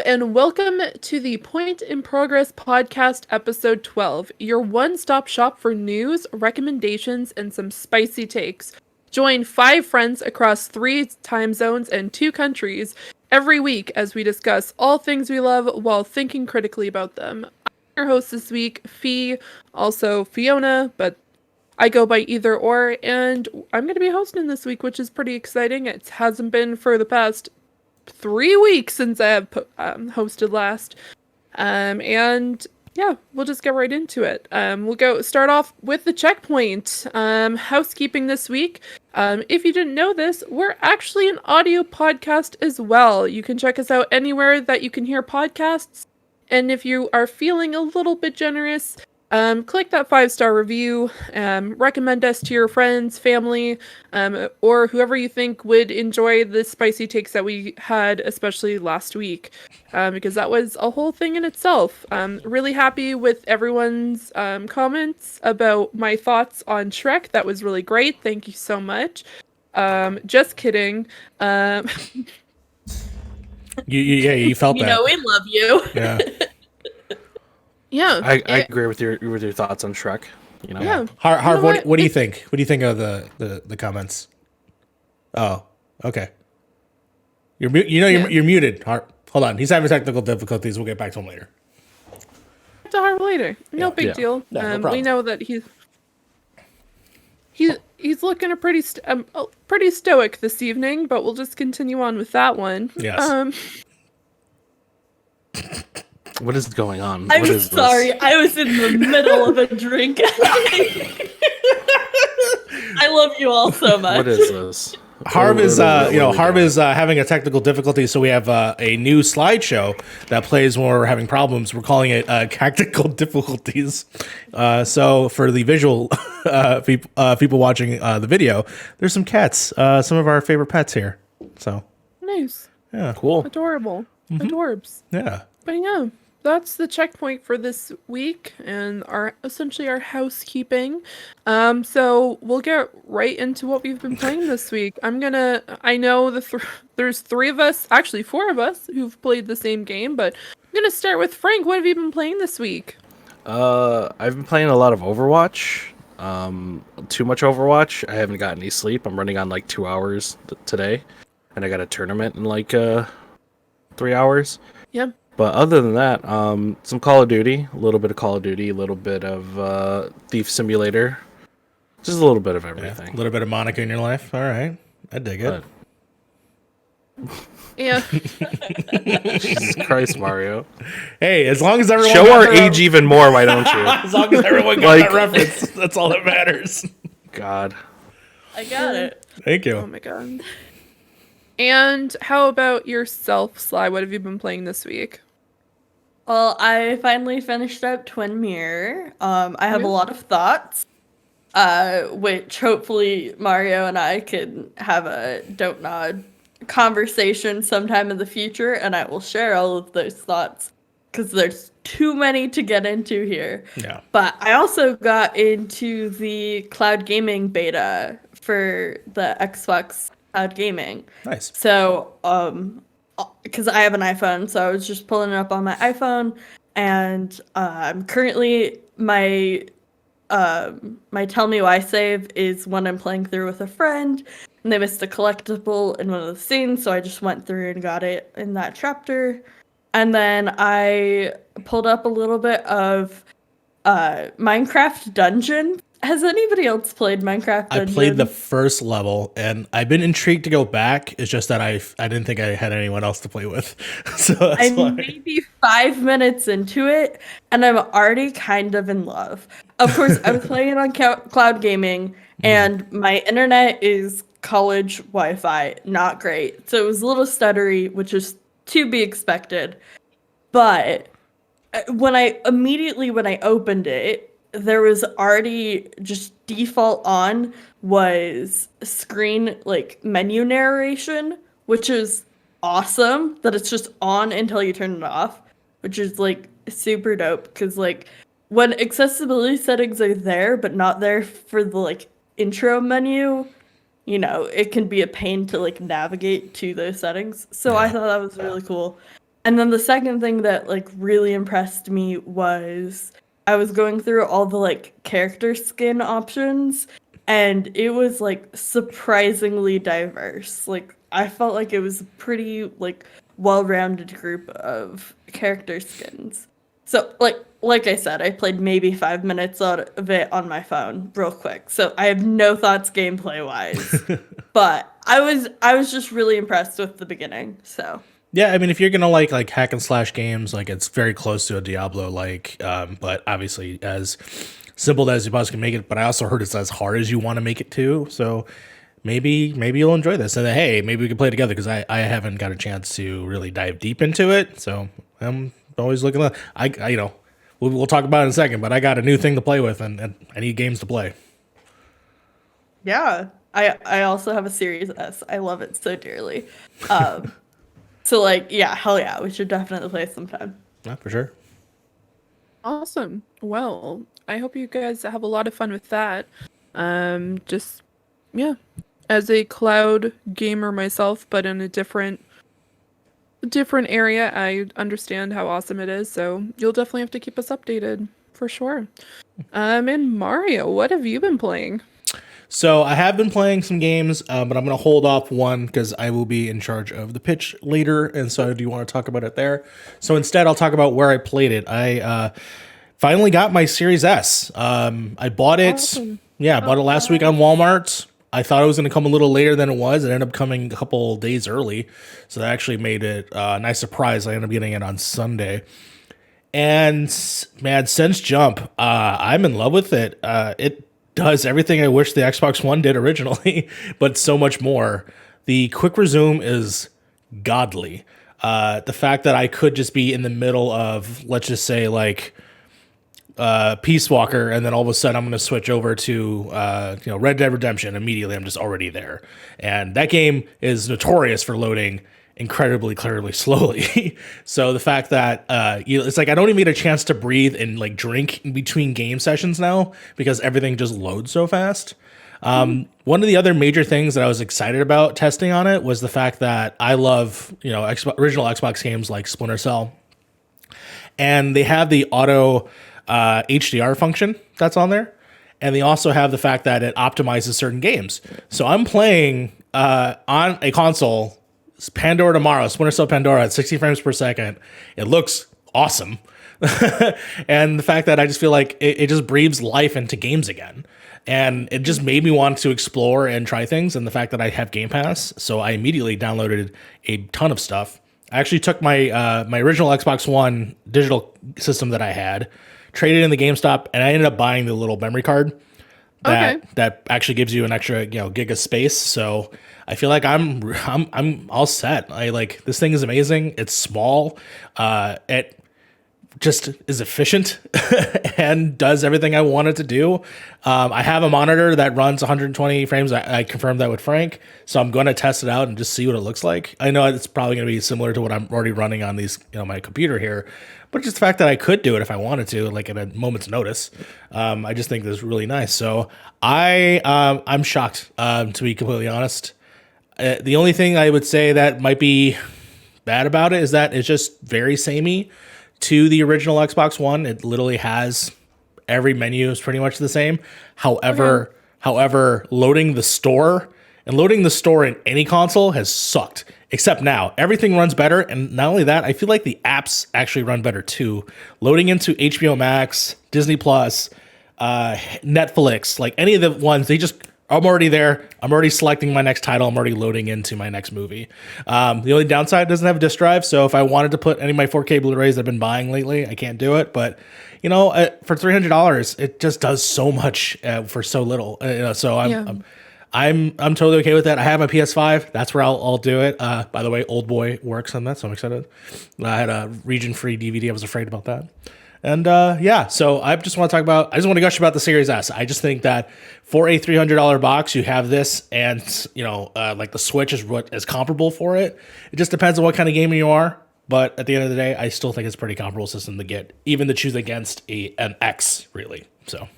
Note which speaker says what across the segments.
Speaker 1: and welcome to the Point in Progress podcast, episode 12, your one-stop shop for news, recommendations, and some spicy takes. Join 5 friends across 3 time zones and 2 countries every week as we discuss all things we love while thinking critically about them. I'm your host this week, Fee, also Fiona, but I go by either or, and I'm going to be hosting this week, which is pretty exciting. It hasn't been for the past 3 weeks since I have hosted last. And yeah, we'll just get right into it. We'll start off with the checkpoint. Housekeeping this week. If you didn't know this, we're actually an audio podcast as well. You can check us out anywhere that you can hear podcasts. And if you are feeling a little bit generous, click that 5-star review, recommend us to your friends, family, or whoever you think would enjoy the spicy takes that we had, especially last week, because that was a whole thing in itself. Really happy with everyone's comments about my thoughts on Shrek. That was really great. Thank you so much. Just kidding.
Speaker 2: You felt that.
Speaker 3: You know we love you.
Speaker 2: Yeah.
Speaker 1: Yeah,
Speaker 4: I agree with your thoughts on Shrek. You know.
Speaker 1: Yeah.
Speaker 2: Harv, what do you think? What do you think of the comments? Oh, okay. You're muted. Harv. Hold on, he's having technical difficulties. We'll get back to him later.
Speaker 1: To Harv later. No big
Speaker 4: Yeah.
Speaker 1: deal.
Speaker 2: No problem.
Speaker 1: We know that he's looking pretty stoic this evening, but we'll just continue on with that one.
Speaker 2: Yes.
Speaker 4: What is going on?
Speaker 3: I'm
Speaker 4: What is
Speaker 3: sorry,
Speaker 4: this?
Speaker 3: I was in the middle of a drink. I love you all so much.
Speaker 4: What is this?
Speaker 2: Harv is
Speaker 4: What are we
Speaker 2: Harv
Speaker 4: doing?
Speaker 2: is having a technical difficulty, so we have a new slideshow that plays when we're having problems. We're calling it tactical difficulties. So for the visual people watching the video, there's some cats, some of our favorite pets here. So
Speaker 1: Nice.
Speaker 2: yeah,
Speaker 4: Cool.
Speaker 1: Adorable. Adorbs.
Speaker 2: yeah.
Speaker 1: But yeah, that's the checkpoint for this week and essentially our housekeeping. So we'll get right into what we've been playing this week. I know there's 3 of us, actually 4 of us, who've played the same game, but I'm gonna start with Frank. What have you been playing this week?
Speaker 4: I've been playing a lot of Overwatch. Too much Overwatch. I haven't got any sleep. I'm running on like 2 hours today, and I got a tournament in like 3 hours.
Speaker 1: Yeah.
Speaker 4: But other than that, some Call of Duty, a little bit of Call of Duty, a little bit of Thief Simulator, just a little bit of
Speaker 2: A
Speaker 4: everything.
Speaker 2: little bit of Monica in your life. All right, I dig it.
Speaker 1: Yeah.
Speaker 4: Jesus Christ, Mario!
Speaker 2: Hey, as long as everyone
Speaker 4: Show
Speaker 2: got
Speaker 4: our
Speaker 2: their-
Speaker 4: age even more, why don't you?
Speaker 2: As long as everyone got
Speaker 4: Like-
Speaker 2: that reference, that's all that matters.
Speaker 4: God.
Speaker 3: I got it.
Speaker 2: Thank you.
Speaker 1: Oh my god. And how about yourself, Sly? What have you been playing this week?
Speaker 3: Well, I finally finished up Twin Mirror. I have a lot of thoughts, which hopefully Mario and I can have a don't nod conversation sometime in the future, and I will share all of those thoughts because there's too many to get into here.
Speaker 2: Yeah.
Speaker 3: But I also got into the cloud gaming beta for the Xbox Cloud Gaming.
Speaker 2: Nice.
Speaker 3: So, because I have an iPhone, so I was just pulling it up on my iPhone, and currently my Tell Me Why save is when I'm playing through with a friend, and they missed a collectible in one of the scenes, so I just went through and got it in that chapter. And then I pulled up a little bit of Minecraft Dungeon. Has anybody else played Minecraft Dungeon?
Speaker 2: I played the first level, and I've been intrigued to go back. It's just that I didn't think I had anyone else to play with, so that's
Speaker 3: I'm
Speaker 2: why.
Speaker 3: maybe 5 minutes into it, and I'm already kind of in love. Of course, I was playing it on cloud gaming, and my internet is college Wi-Fi, not great. So it was a little stuttery, which is to be expected. But when I opened it, there was already just default on was screen like menu narration, which is awesome that it's just on until you turn it off, which is like super dope because like when accessibility settings are there but not there for the like intro menu, you know, it can be a pain to like navigate to those settings. So I thought that was really cool. And then the second thing that like really impressed me was I was going through all the like character skin options, and it was like surprisingly diverse. Like I felt like it was a pretty like well-rounded group of character skins. So like I said, I played maybe 5 minutes out of it on my phone real quick. So I have no thoughts gameplay wise. But I was just really impressed with the beginning. So
Speaker 2: Yeah, I mean, if you're gonna like hack and slash games, like it's very close to a Diablo, like, but obviously as simple as you possibly can make it. But I also heard it's as hard as you want to make it too. So maybe you'll enjoy this, and then, hey, maybe we can play together because I haven't got a chance to really dive deep into it. So I'm always looking at I we'll talk about it in a second, but I got a new thing to play with, and I need games to play.
Speaker 3: yeah, I also have a Series S. I love it so dearly. So like yeah, hell yeah, we should definitely play sometime.
Speaker 2: Yeah, for sure.
Speaker 1: Awesome. Well, I hope you guys have a lot of fun with that. Just yeah, as a cloud gamer myself, but in a different area, I understand how awesome it is. So you'll definitely have to keep us updated for sure. And Mario, what have you been playing?
Speaker 2: So I have been playing some games, but I'm going to hold off one because I will be in charge of the pitch later, and so I do want to talk about it there. So instead, I'll talk about where I played it. I finally got my Series S. I bought it.
Speaker 1: Awesome.
Speaker 2: Yeah, I bought it last week on Walmart. I thought it was going to come a little later than it was. It ended up coming a couple days early, so that actually made it a nice surprise. I ended up getting it on Sunday. And man, since jump, I'm in love with it. It does everything I wish the Xbox One did originally, but so much more. The quick resume is godly. The fact that I could just be in the middle of, let's just say, like Peace Walker, and then all of a sudden I'm going to switch over to Red Dead Redemption. Immediately, I'm just already there, and that game is notorious for loading incredibly slowly. So the fact that it's like I don't even get a chance to breathe and like drink in between game sessions now because everything just loads so fast. One of the other major things that I was excited about testing on it was the fact that I love original Xbox games like Splinter Cell, and they have the auto HDR function that's on there, and they also have the fact that it optimizes certain games. So I'm playing on a console Pandora Tomorrow, Splinter Cell Pandora at 60 frames per second. It looks awesome. And the fact that I just feel like it just breathes life into games again. And it just made me want to explore and try things. And the fact that I have Game Pass, so I immediately downloaded a ton of stuff. I actually took my my original Xbox One digital system that I had, traded in the GameStop, and I ended up buying the little memory card that actually gives you an extra gig of space. So I feel like I'm all set. I like this thing is amazing. It's small. It just is efficient and does everything I want it to do. I have a monitor that runs 120 frames. I confirmed that with Frank, so I'm going to test it out and just see what it looks like. I know it's probably going to be similar to what I'm already running on these, my computer here, but just the fact that I could do it if I wanted to, like at a moment's notice. I just think this is really nice. So I'm shocked, to be completely honest. The only thing I would say that might be bad about it is that it's just very samey to the original Xbox One. It literally has every menu is pretty much the same. However, loading the store in any console has sucked. Except now, everything runs better, and not only that, I feel like the apps actually run better too. Loading into HBO Max, Disney Plus, Netflix, like any of the ones, I'm already there. I'm already selecting my next title. I'm already loading into my next movie. The only downside, it doesn't have a disk drive, so if I wanted to put any of my 4K Blu-rays I've been buying lately, I can't do it. But for $300, it just does so much for so little. So I'm totally okay with that. I have my PS5. That's where I'll do it. By the way, Old Boy works on that, so I'm excited. I had a region-free DVD. I was afraid about that. And so I just want to gush about the Series S. I just think that for a $300 box, you have this, and like the Switch is what is comparable for it. It just depends on what kind of gamer you are. But at the end of the day, I still think it's a pretty comparable system to get, even to choose against an X, really. So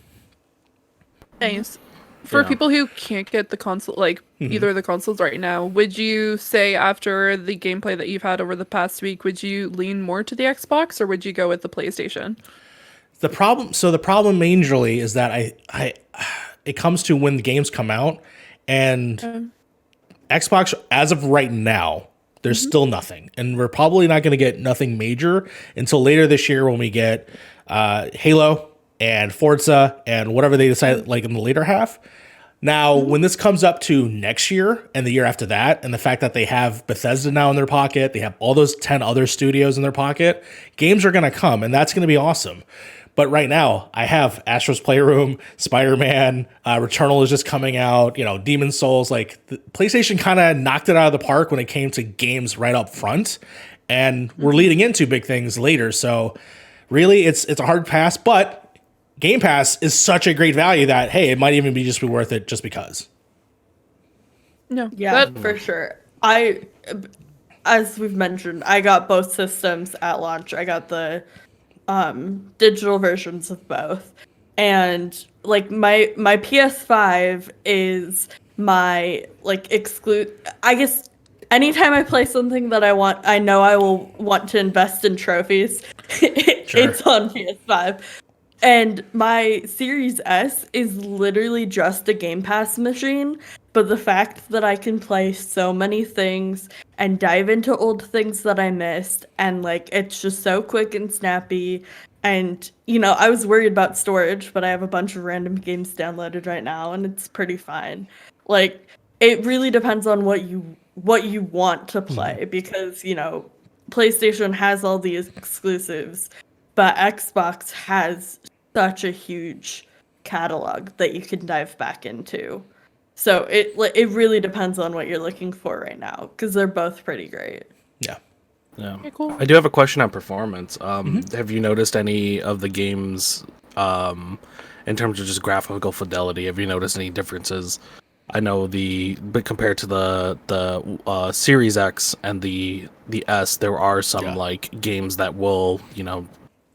Speaker 1: Nice. For people who can't get the console, like either of the consoles right now, would you say after the gameplay that you've had over the past week, would you lean more to the Xbox or would you go with the PlayStation?
Speaker 2: The problem majorly is that it comes to when the games come out, and Xbox, as of right now, there's still nothing, and we're probably not going to get nothing major until later this year when we get Halo and Forza and whatever they decide, like in the later half. Now, when this comes up to next year and the year after that, and the fact that they have Bethesda now in their pocket, they have all those 10 other studios in their pocket, games are going to come, and that's going to be awesome. But right now, I have Astro's Playroom, Spider-Man, Returnal is just coming out, Demon's Souls. Like, the PlayStation kind of knocked it out of the park when it came to games right up front, and we're leading into big things later. So, really, it's a hard pass, but Game Pass is such a great value that, hey, it might even be worth it just because.
Speaker 1: No.
Speaker 3: Yeah, for sure. As we've mentioned, I got both systems at launch. I got the digital versions of both, and like my PS5 is my I guess anytime I play something that I know I will want to invest in trophies. It's on PS5. And my Series S is literally just a Game Pass machine, but the fact that I can play so many things and dive into old things that I missed, and it's just so quick and snappy. And I was worried about storage, but I have a bunch of random games downloaded right now, and it's pretty fine. It really depends on what you want to play, because PlayStation has all these exclusives, but Xbox has such a huge catalog that you can dive back into. So it really depends on what you're looking for right now, because they're both pretty great.
Speaker 2: Yeah.
Speaker 1: Okay, cool.
Speaker 4: I do have a question on performance. Have you noticed any of the games, in terms of just graphical fidelity? Have you noticed any differences? I know but compared to the Series X and the S, there are some games that will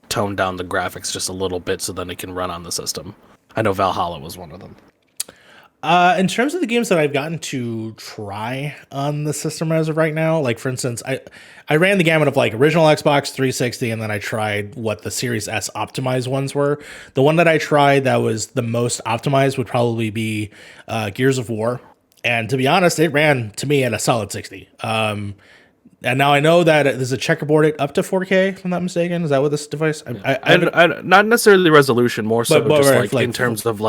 Speaker 4: tone down the graphics just a little bit so then it can run on the system. I know Valhalla was one of them.
Speaker 2: In terms of the games that I've gotten to try on the system as of right now, like for instance, I ran the gamut of original Xbox 360, and then I tried what the Series S optimized ones were. The one that I tried that was the most optimized would probably be Gears of War. And to be honest, it ran to me at a solid 60. And now I know that there's a checkerboard up to 4K, if I'm not mistaken. Is that what this device?
Speaker 4: I not necessarily resolution, more so
Speaker 2: but
Speaker 4: just in terms of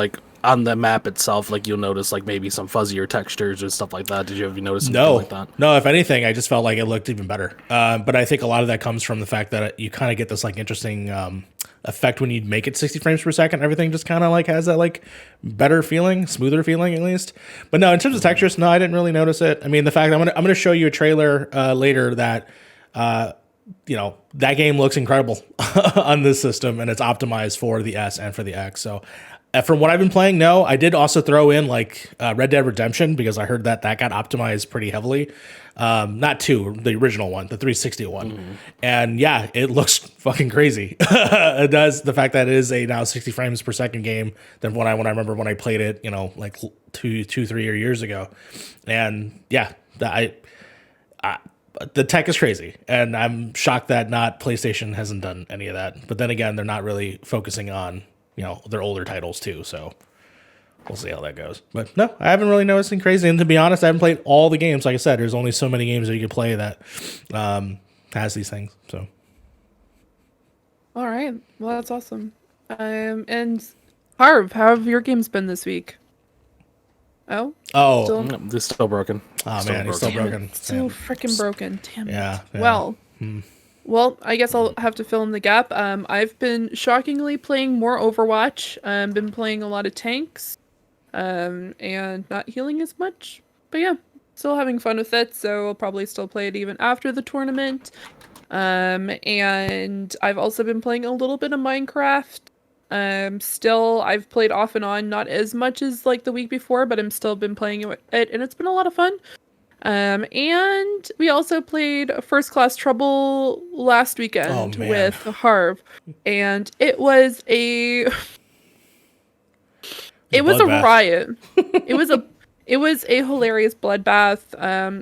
Speaker 4: on the map itself, you'll notice maybe some fuzzier textures and stuff like that. Have you noticed something like that?
Speaker 2: No, if anything, I just felt like it looked even better. But I think a lot of that comes from the fact that you kind of get this interesting effect when you make it 60 frames per second. Everything just kind of has that better feeling, smoother feeling at least. But no, in terms of textures, no, I didn't really notice it. I mean, the fact I'm gonna show you a trailer later that that game looks incredible on this system, and it's optimized for the S and for the X. So from what I've been playing, no. I did also throw in Red Dead Redemption, because I heard that got optimized pretty heavily. Not 2, the original one, the 360 one. And yeah, it looks fucking crazy. It does. The fact that it is a now 60 frames per second game than when I remember when I played it, 3 years ago. And yeah, the tech is crazy, and I'm shocked that PlayStation hasn't done any of that. But then again, they're not really focusing on their older titles too, so we'll see how that goes. But no, I haven't really noticed anything crazy, and to be honest, I haven't played all the games. Like I said, there's only so many games that you can play that has these things. So
Speaker 1: All right, well, that's awesome. And Harv, how have your games been this week? Still?
Speaker 4: It's still broken.
Speaker 2: Oh man, he's still broken.
Speaker 1: So freaking broken. Damn it.
Speaker 2: Yeah.
Speaker 1: Well, I guess I'll have to fill in the gap. I've been shockingly playing more Overwatch. Been playing a lot of tanks, and not healing as much. But yeah, still having fun with it. So I'll probably still play it even after the tournament. And I've also been playing a little bit of Minecraft. Still, I've played off and on, not as much as the week before, but I'm still been playing it, and it's been a lot of fun. And we also played First Class Trouble last weekend with Harv, and it was a It was a
Speaker 2: bloodbath.
Speaker 1: riot. It was a hilarious bloodbath.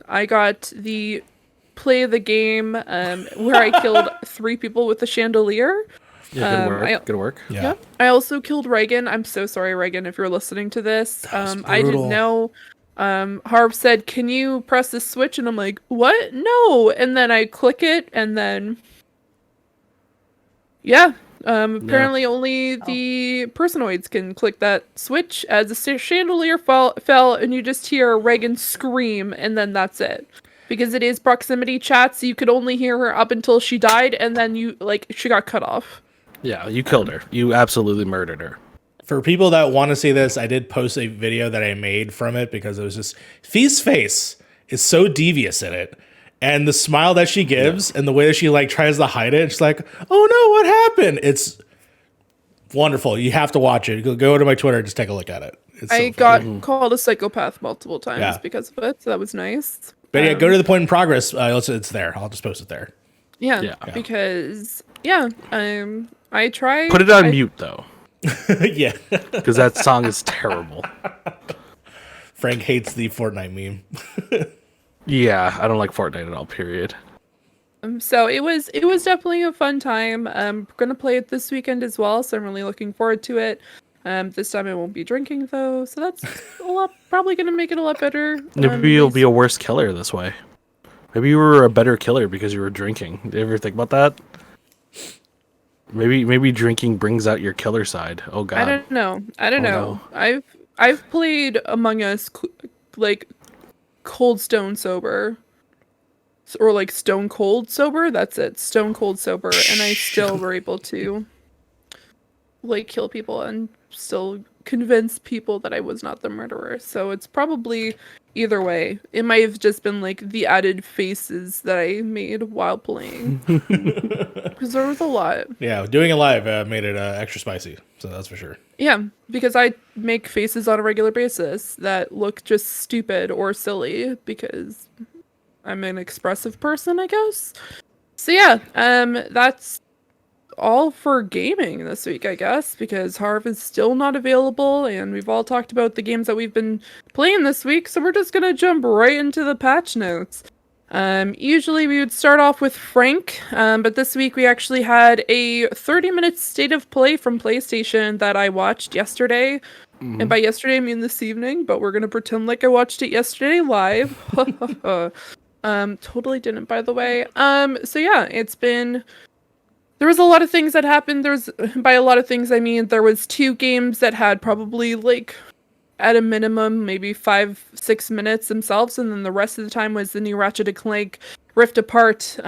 Speaker 1: I got the play of the game where I killed 3 people with a chandelier.
Speaker 4: Yeah, good work. Good work.
Speaker 2: Yeah.
Speaker 1: I also killed Reagan. I'm so sorry, Reagan, if you're listening to this.
Speaker 2: was
Speaker 1: I didn't
Speaker 2: brutal.
Speaker 1: know. Harv said, "Can you press this switch?" And I'm like, "What? No!" And then I click it, and then yeah. Apparently only the personoids can click that switch as the chandelier fell, and you just hear Reagan scream, and then that's it. Because it is proximity chat, so you could only hear her up until she died, and then she got cut off.
Speaker 4: Yeah, you killed her. You absolutely murdered her.
Speaker 2: For people that want to see this, I did post a video that I made from it because it was just Fee's face is so devious in it. And the smile that she gives and the way that she like tries to hide it, she's like, "Oh no, what happened?" It's wonderful. You have to watch it. Go to my Twitter and just take a look at it. It's
Speaker 1: I
Speaker 2: so
Speaker 1: got
Speaker 2: funny.
Speaker 1: called a psychopath multiple times
Speaker 2: Yeah.
Speaker 1: because of it, so that was nice.
Speaker 2: But yeah, go to the point in progress. It's there. I'll just post it there.
Speaker 1: Yeah, because I tried.
Speaker 4: Put it on mute though,
Speaker 2: Yeah.
Speaker 4: because that song is terrible.
Speaker 2: Frank hates the Fortnite meme.
Speaker 4: Yeah, I don't like Fortnite at all. Period.
Speaker 1: So it was definitely a fun time. I'm gonna play it this weekend as well, so I'm really looking forward to it. This time I won't be drinking though, so that's probably gonna make it a lot better.
Speaker 4: Maybe you'll be a worse killer this way. Maybe you were a better killer because you were drinking. Did you ever think about that? Maybe drinking brings out your killer side. Oh god.
Speaker 1: I don't know.
Speaker 4: No.
Speaker 1: I've played Among Us like cold stone sober. Or like stone cold sober. That's it. Stone cold sober, and I still were able to like kill people and still convince people that I was not the murderer. So it's probably either way. It might have just been like the added faces that I made while playing. Because there was a lot.
Speaker 2: Yeah, doing it live made it extra spicy. So that's for sure.
Speaker 1: Yeah, because I make faces on a regular basis that look just stupid or silly because I'm an expressive person, I guess. So yeah, that's all for gaming this week, I guess, because Harv is still not available, and we've all talked about the games that we've been playing this week, so we're just gonna jump right into the patch notes. Usually we would start off with Frank, but this week we actually had a 30-minute state of play from PlayStation that I watched yesterday. And by yesterday I mean this evening, but we're gonna pretend like I watched it yesterday live. Totally didn't, by the way. So yeah, there was a lot of things that happened. By a lot of things, I mean, there was 2 games that had probably like, at a minimum, maybe 5-6 minutes themselves. And then the rest of the time was the new Ratchet and Clank Rift Apart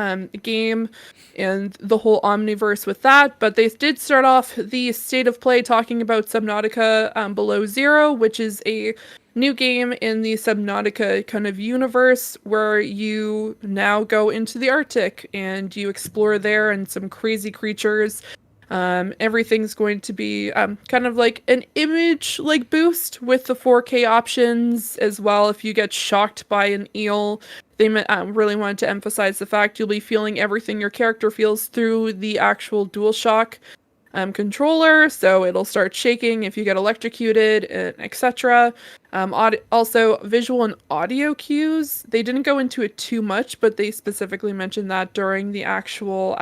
Speaker 1: game and the whole Omniverse with that. But they did start off the state of play talking about Subnautica Below Zero, which is a new game in the Subnautica kind of universe where you now go into the Arctic and you explore there and some crazy creatures. Everything's going to be kind of like an image like boost with the 4K options as well. If you get shocked by an eel, they really wanted to emphasize the fact you'll be feeling everything your character feels through the actual DualShock controller, so it'll start shaking if you get electrocuted, etc. Also, visual and audio cues. They didn't go into it too much, but they specifically mentioned that during the actual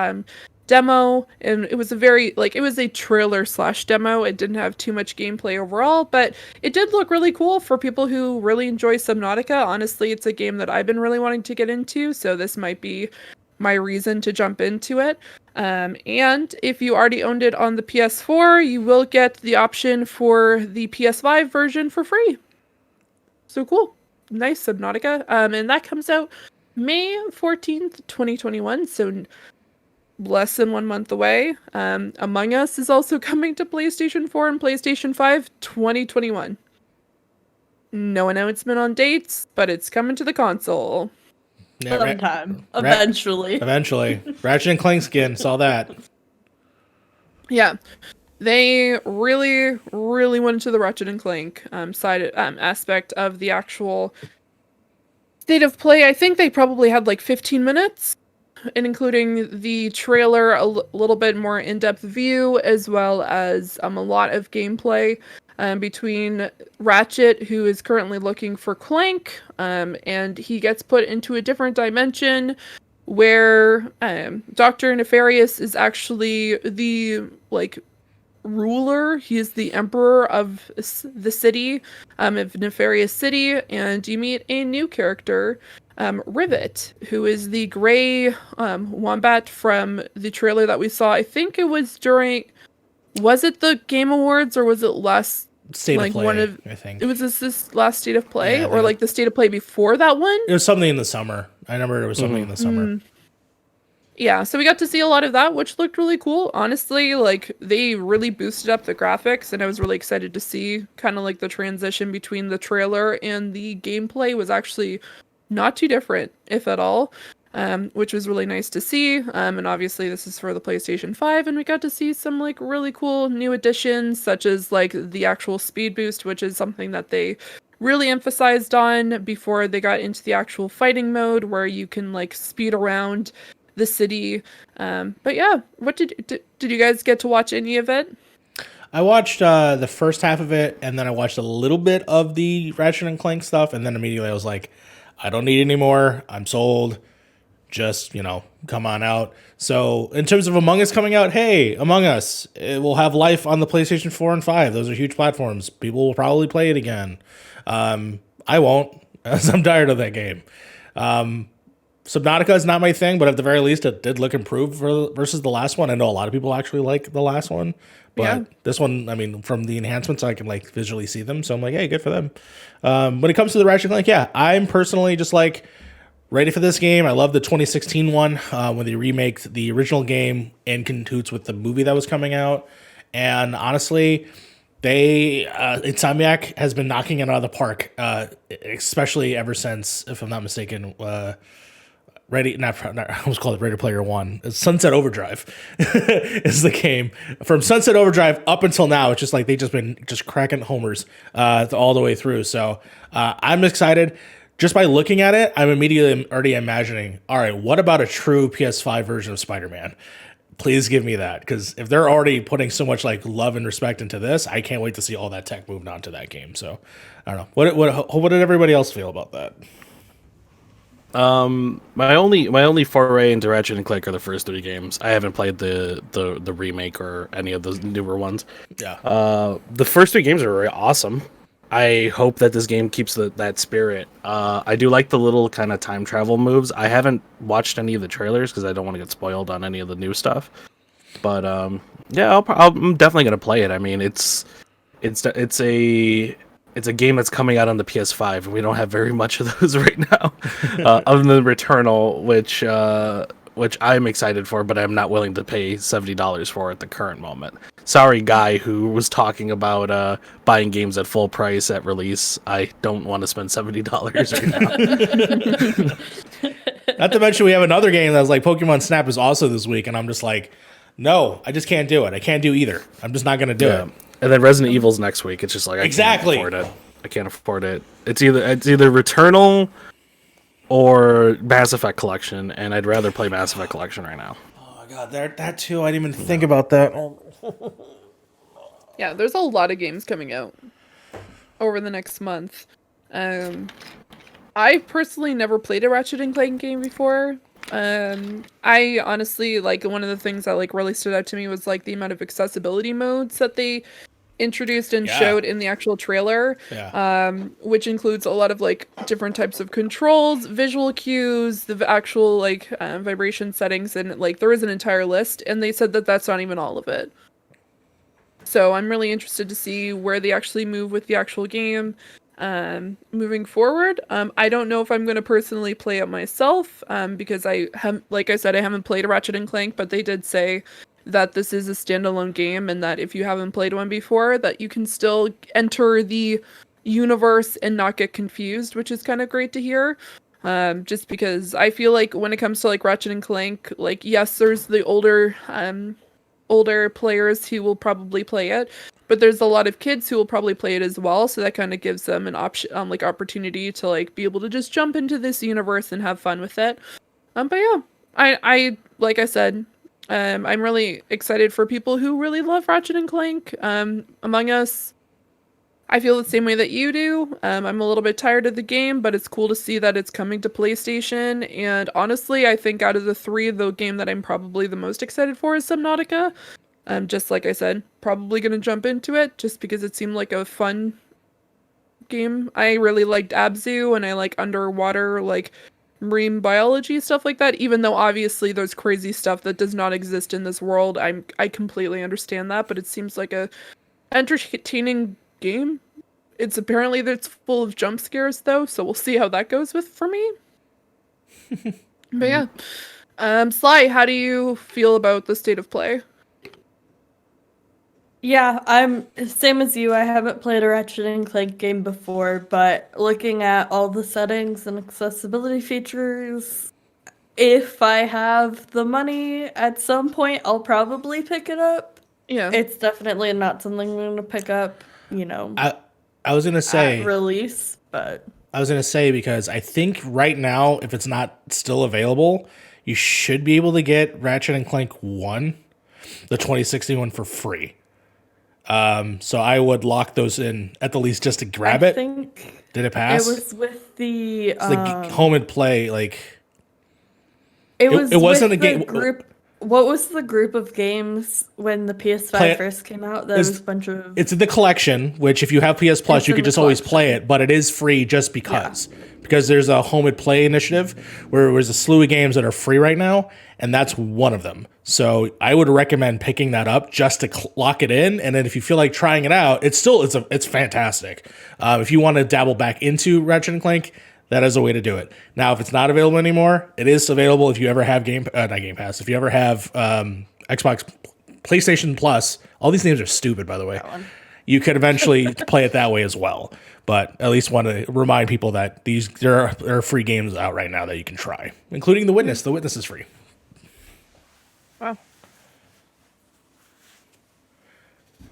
Speaker 1: demo, and it was a trailer/demo. It didn't have too much gameplay overall, but it did look really cool for people who really enjoy Subnautica. Honestly, it's a game that I've been really wanting to get into, so this might be my reason to jump into it. And if you already owned it on the PS4, you will get the option for the PS5 version for free. So cool. Nice, Subnautica. And that comes out May 14th, 2021, so less than 1 month away. Among Us is also coming to PlayStation 4 and PlayStation 5 2021. No announcement on dates, but it's coming to the console.
Speaker 2: Yeah,
Speaker 3: Sometime. Eventually.
Speaker 2: Eventually. Ratchet and Clank skin. Saw that.
Speaker 1: Yeah. They really, really went into the Ratchet and Clank side aspect of the actual state of play. I think they probably had like 15 minutes, and including the trailer, a little bit more in-depth view, as well as a lot of gameplay. between Ratchet, who is currently looking for Clank, and he gets put into a different dimension where Dr. Nefarious is actually the ruler. He is the emperor of the city, of Nefarious City, and you meet a new character, Rivet, who is the gray wombat from the trailer that we saw. I think it was was it the Game Awards or was it last
Speaker 2: State of Play, I think.
Speaker 1: It was this last State of Play,
Speaker 2: Yeah,
Speaker 1: or like the State of Play before that one?
Speaker 2: It was something in the summer. I remember it was something in the summer.
Speaker 1: Yeah, so we got to see a lot of that, which looked really cool. Honestly, like they really boosted up the graphics, and I was really excited to see kind of like the transition between the trailer and the gameplay was actually not too different, if at all, which was really nice to see. And obviously, this is for the PlayStation 5, and we got to see some like really cool new additions, such as like the actual speed boost, which is something that they really emphasized on before they got into the actual fighting mode, where you can like speed around the city. But yeah, what did you guys get to watch any of it?
Speaker 2: I watched the first half of it, and then I watched a little bit of the Ratchet and Clank stuff, and then immediately I was like, I don't need any more. I'm sold. Just, come on out. So in terms of Among Us coming out, hey, Among Us, it will have life on the PlayStation 4 and 5. Those are huge platforms. People will probably play it again. I won't, as I'm tired of that game. Subnautica is not my thing, but at the very least, it did look improved versus the last one. I know a lot of people actually like the last one, but this one, I mean, from the enhancements, I can like visually see them. So I'm like, hey, good for them. When it comes to the Ratchet Clank, yeah, I'm personally just like ready for this game. I love the 2016 one when they remake the original game in cahoots with the movie that was coming out. And honestly, Insomniac has been knocking it out of the park, especially ever since, if I'm not mistaken, I almost called it Ready Player One. It's Sunset Overdrive is the game. From Sunset Overdrive up until now, it's just like they've just been cracking homers all the way through. So I'm excited. Just by looking at it, I'm immediately already imagining, all right, what about a true PS5 version of Spider-Man? Please give me that, because if they're already putting so much like love and respect into this, I can't wait to see all that tech moved onto that game. So I don't know. What did everybody else feel about that?
Speaker 4: My only foray into Ratchet and Clank are the first 3 games. I haven't played the remake or any of the newer ones.
Speaker 2: Yeah.
Speaker 4: The first 3 games are really awesome. I hope that this game keeps that spirit. I do like the little kind of time travel moves. I haven't watched any of the trailers because I don't want to get spoiled on any of the new stuff. But yeah, I'm definitely gonna play it. I mean, it's a game that's coming out on the PS5, and we don't have very much of those right now, other than Returnal, which I'm excited for, but I'm not willing to pay $70 for at the current moment. Sorry, guy who was talking about buying games at full price at release. I don't want to spend $70 right now.
Speaker 2: Not to mention we have another game that's like Pokemon Snap is also this week, and I'm just like, no, I just can't do it. I can't do either. I'm just not going to do it.
Speaker 4: And then Resident Evil's next week. It's just like I can't afford it. I can't afford it. It's either Returnal or Mass Effect Collection, and I'd rather play Mass Effect Collection right now.
Speaker 2: Oh my god, that too. I didn't even think about that.
Speaker 1: Yeah, there's a lot of games coming out over the next month. I personally never played a Ratchet and Clank game before. I honestly, like, one of the things that like really stood out to me was like the amount of accessibility modes that they introduced and showed in the actual trailer, which includes a lot of like different types of controls, visual cues, the actual like vibration settings, and like there is an entire list, and they said that that's not even all of it. So I'm really interested to see where they actually move with the actual game moving forward. I don't know if I'm going to personally play it myself because I have, like I said, I haven't played a Ratchet and Clank, but they did say that this is a standalone game, and that if you haven't played one before, that you can still enter the universe and not get confused, which is kind of great to hear. Just because I feel like when it comes to like Ratchet and Clank, like, yes, there's the older players who will probably play it, but there's a lot of kids who will probably play it as well, so that kind of gives them an opportunity to like be able to just jump into this universe and have fun with it. But yeah, I like I said, I'm really excited for people who really love Ratchet and Clank. Among Us, I feel the same way that you do. I'm a little bit tired of the game, but it's cool to see that it's coming to PlayStation. And honestly, I think out of the three, the game that I'm probably the most excited for is Subnautica. Just like I said, probably gonna jump into it just because it seemed like a fun game. I really liked Abzu and I like underwater, like marine biology, stuff like that. Even though obviously there's crazy stuff that does not exist in this world, I completely understand that, but it seems like a entertaining game. It's apparently that it's full of jump scares though, so we'll see how that goes with for me. But yeah. Sly, how do you feel about the state of play?
Speaker 3: Yeah, I'm same as you. I haven't played a Ratchet and Clank game before, but looking at all the settings and accessibility features, if I have the money at some point, I'll probably pick it up.
Speaker 1: Yeah.
Speaker 3: It's definitely not something I'm going to pick up,
Speaker 2: I was gonna say
Speaker 3: at release, but
Speaker 2: I was gonna say because I think right now, if it's not still available, you should be able to get Ratchet and Clank 1, the 2016 one, for free. So I would lock those in at the least just to grab
Speaker 3: I
Speaker 2: it.
Speaker 3: think
Speaker 2: Did it pass?
Speaker 3: it was with the
Speaker 2: It's like home and play, like
Speaker 3: it was
Speaker 2: it wasn't
Speaker 3: with
Speaker 2: a game-
Speaker 3: the group. What was the group of games when the PS5
Speaker 2: Play-
Speaker 3: first came out? There
Speaker 2: it's-
Speaker 3: was a bunch of
Speaker 2: it's in the collection, which if you have PS Plus,
Speaker 3: It's
Speaker 2: you
Speaker 3: in
Speaker 2: could
Speaker 3: the
Speaker 2: just always
Speaker 3: collection.
Speaker 2: play it, but it is free just because. Because there's a home and play initiative where there's a slew of games that are free right now, and that's one of them. So I would recommend picking that up just to lock it in, and then if you feel like trying it out, it's fantastic. If you want to dabble back into Ratchet and Clank, that is a way to do it. Now, if it's not available anymore, it is available if you ever have not Game Pass. If you ever have Xbox, PlayStation Plus, all these names are stupid, by the way. You could eventually play it that way as well. But at least want to remind people that there are free games out right now that you can try, including The Witness. The Witness is free.
Speaker 1: Wow.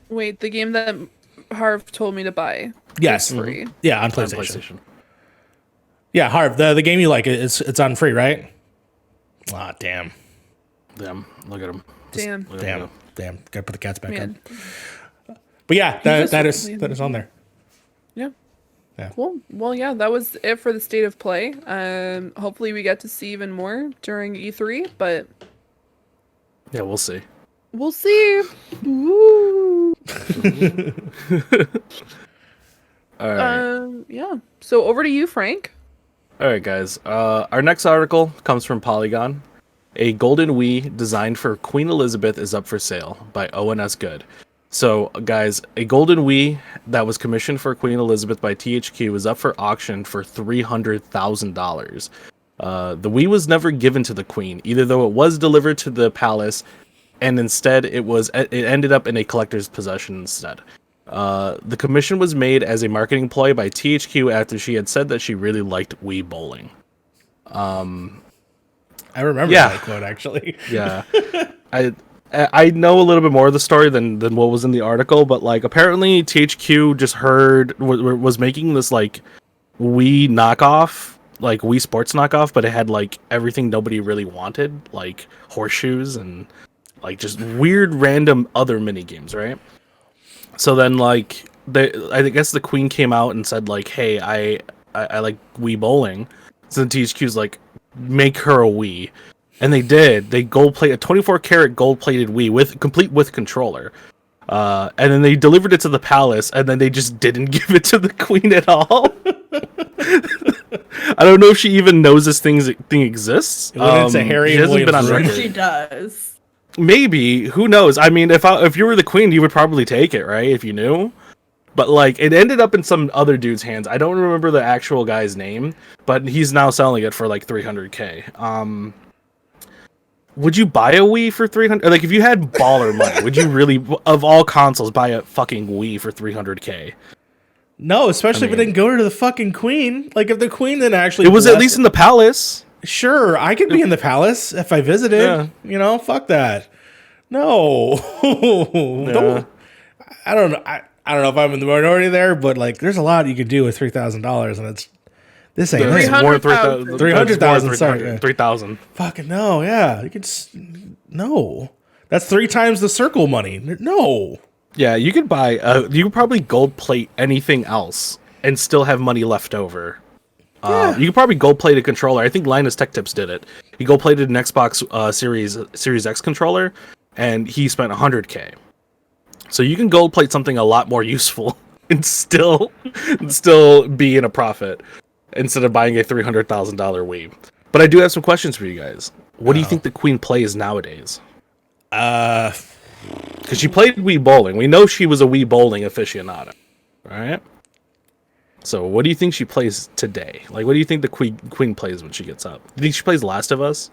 Speaker 1: Wait, the game that Harv told me to buy.
Speaker 2: Yes,
Speaker 1: is free.
Speaker 2: Yeah, on
Speaker 4: On
Speaker 2: PlayStation.
Speaker 4: PlayStation.
Speaker 2: Yeah, Harv, the game you like, it's on free, right? Ah, damn,
Speaker 4: Damn, look at him.
Speaker 1: Damn.
Speaker 2: damn. Gotta put the cats back
Speaker 1: Man.
Speaker 2: on. But yeah,
Speaker 1: just-
Speaker 2: that is on there.
Speaker 1: Yeah.
Speaker 2: Yeah.
Speaker 1: Cool. Well, yeah, that was it for the state of play. Hopefully we get to see even more during E3, but
Speaker 4: Yeah, we'll see.
Speaker 1: we'll see. Woo.
Speaker 4: All right.
Speaker 1: Yeah. So over to you, Frank.
Speaker 4: All right, guys. Our next article comes from Polygon. A golden Wii designed for Queen Elizabeth is up for sale by ONS Good. So, guys, a golden Wii that was commissioned for Queen Elizabeth by THQ is up for auction for $300,000. The Wii was never given to the Queen, either though it was delivered to the palace, and instead it ended up in a collector's possession instead. The commission was made as a marketing ploy by THQ after she had said that she really liked Wii bowling.
Speaker 2: I remember
Speaker 4: Yeah.
Speaker 2: that quote actually.
Speaker 4: Yeah, I know a little bit more of the story than what was in the article, but like apparently THQ just was making this like Wii knockoff, like Wii Sports knockoff, but it had like everything nobody really wanted, like horseshoes and like just weird random other mini games, right? So then like I guess the Queen came out and said like, hey, I like Wii bowling. So then THQ's like, make her a Wii. And they did. They a 24 karat gold plated Wii complete with controller. And then they delivered it to the palace, and then they just didn't give it to the Queen at all. I don't know if she even knows this thing exists.
Speaker 2: It's a Harry
Speaker 4: she
Speaker 2: and
Speaker 4: hasn't been on
Speaker 2: Williams
Speaker 4: record.
Speaker 3: she does.
Speaker 4: Maybe, who knows? I mean, if you were the Queen, you would probably take it, right? If you knew. But like, it ended up in some other dude's hands. I don't remember the actual guy's name, but he's now selling it for like $300K. Would you buy a Wii for 300? Like, if you had baller money, would you really, of all consoles, buy a fucking Wii for 300K?
Speaker 2: No, especially if it
Speaker 4: mean-
Speaker 2: didn't go to the fucking Queen. Like if the Queen didn't actually
Speaker 4: It was at
Speaker 2: bless
Speaker 4: least in the palace.
Speaker 2: Sure, I could be in the palace if I visited.
Speaker 4: Yeah.
Speaker 2: You know, fuck that. No, don't. I don't know. I don't know if I'm in the minority there, but like, there's a lot you could do with $3,000, and this ain't
Speaker 4: It's
Speaker 2: it.
Speaker 4: more than
Speaker 1: 300,000.
Speaker 2: 300,000, sorry, yeah.
Speaker 4: 3,000.
Speaker 2: Fucking no, yeah. You could no. That's 3 times the circle money. No.
Speaker 4: Yeah, you could buy. You could probably gold plate anything else and still have money left over. You could probably gold plate a controller. I think Linus Tech Tips did it. He gold plated an Xbox Series X controller, and he spent $100K. So you can gold plate something a lot more useful and still be in a profit instead of buying a $300,000 Wii. But I do have some questions for you guys. What do you think the Queen plays nowadays? Because she played Wii bowling. We know she was a Wii bowling aficionado, right? So what do you think she plays today? Like, what do you think the Queen plays when she gets up? Do you think she plays Last of Us?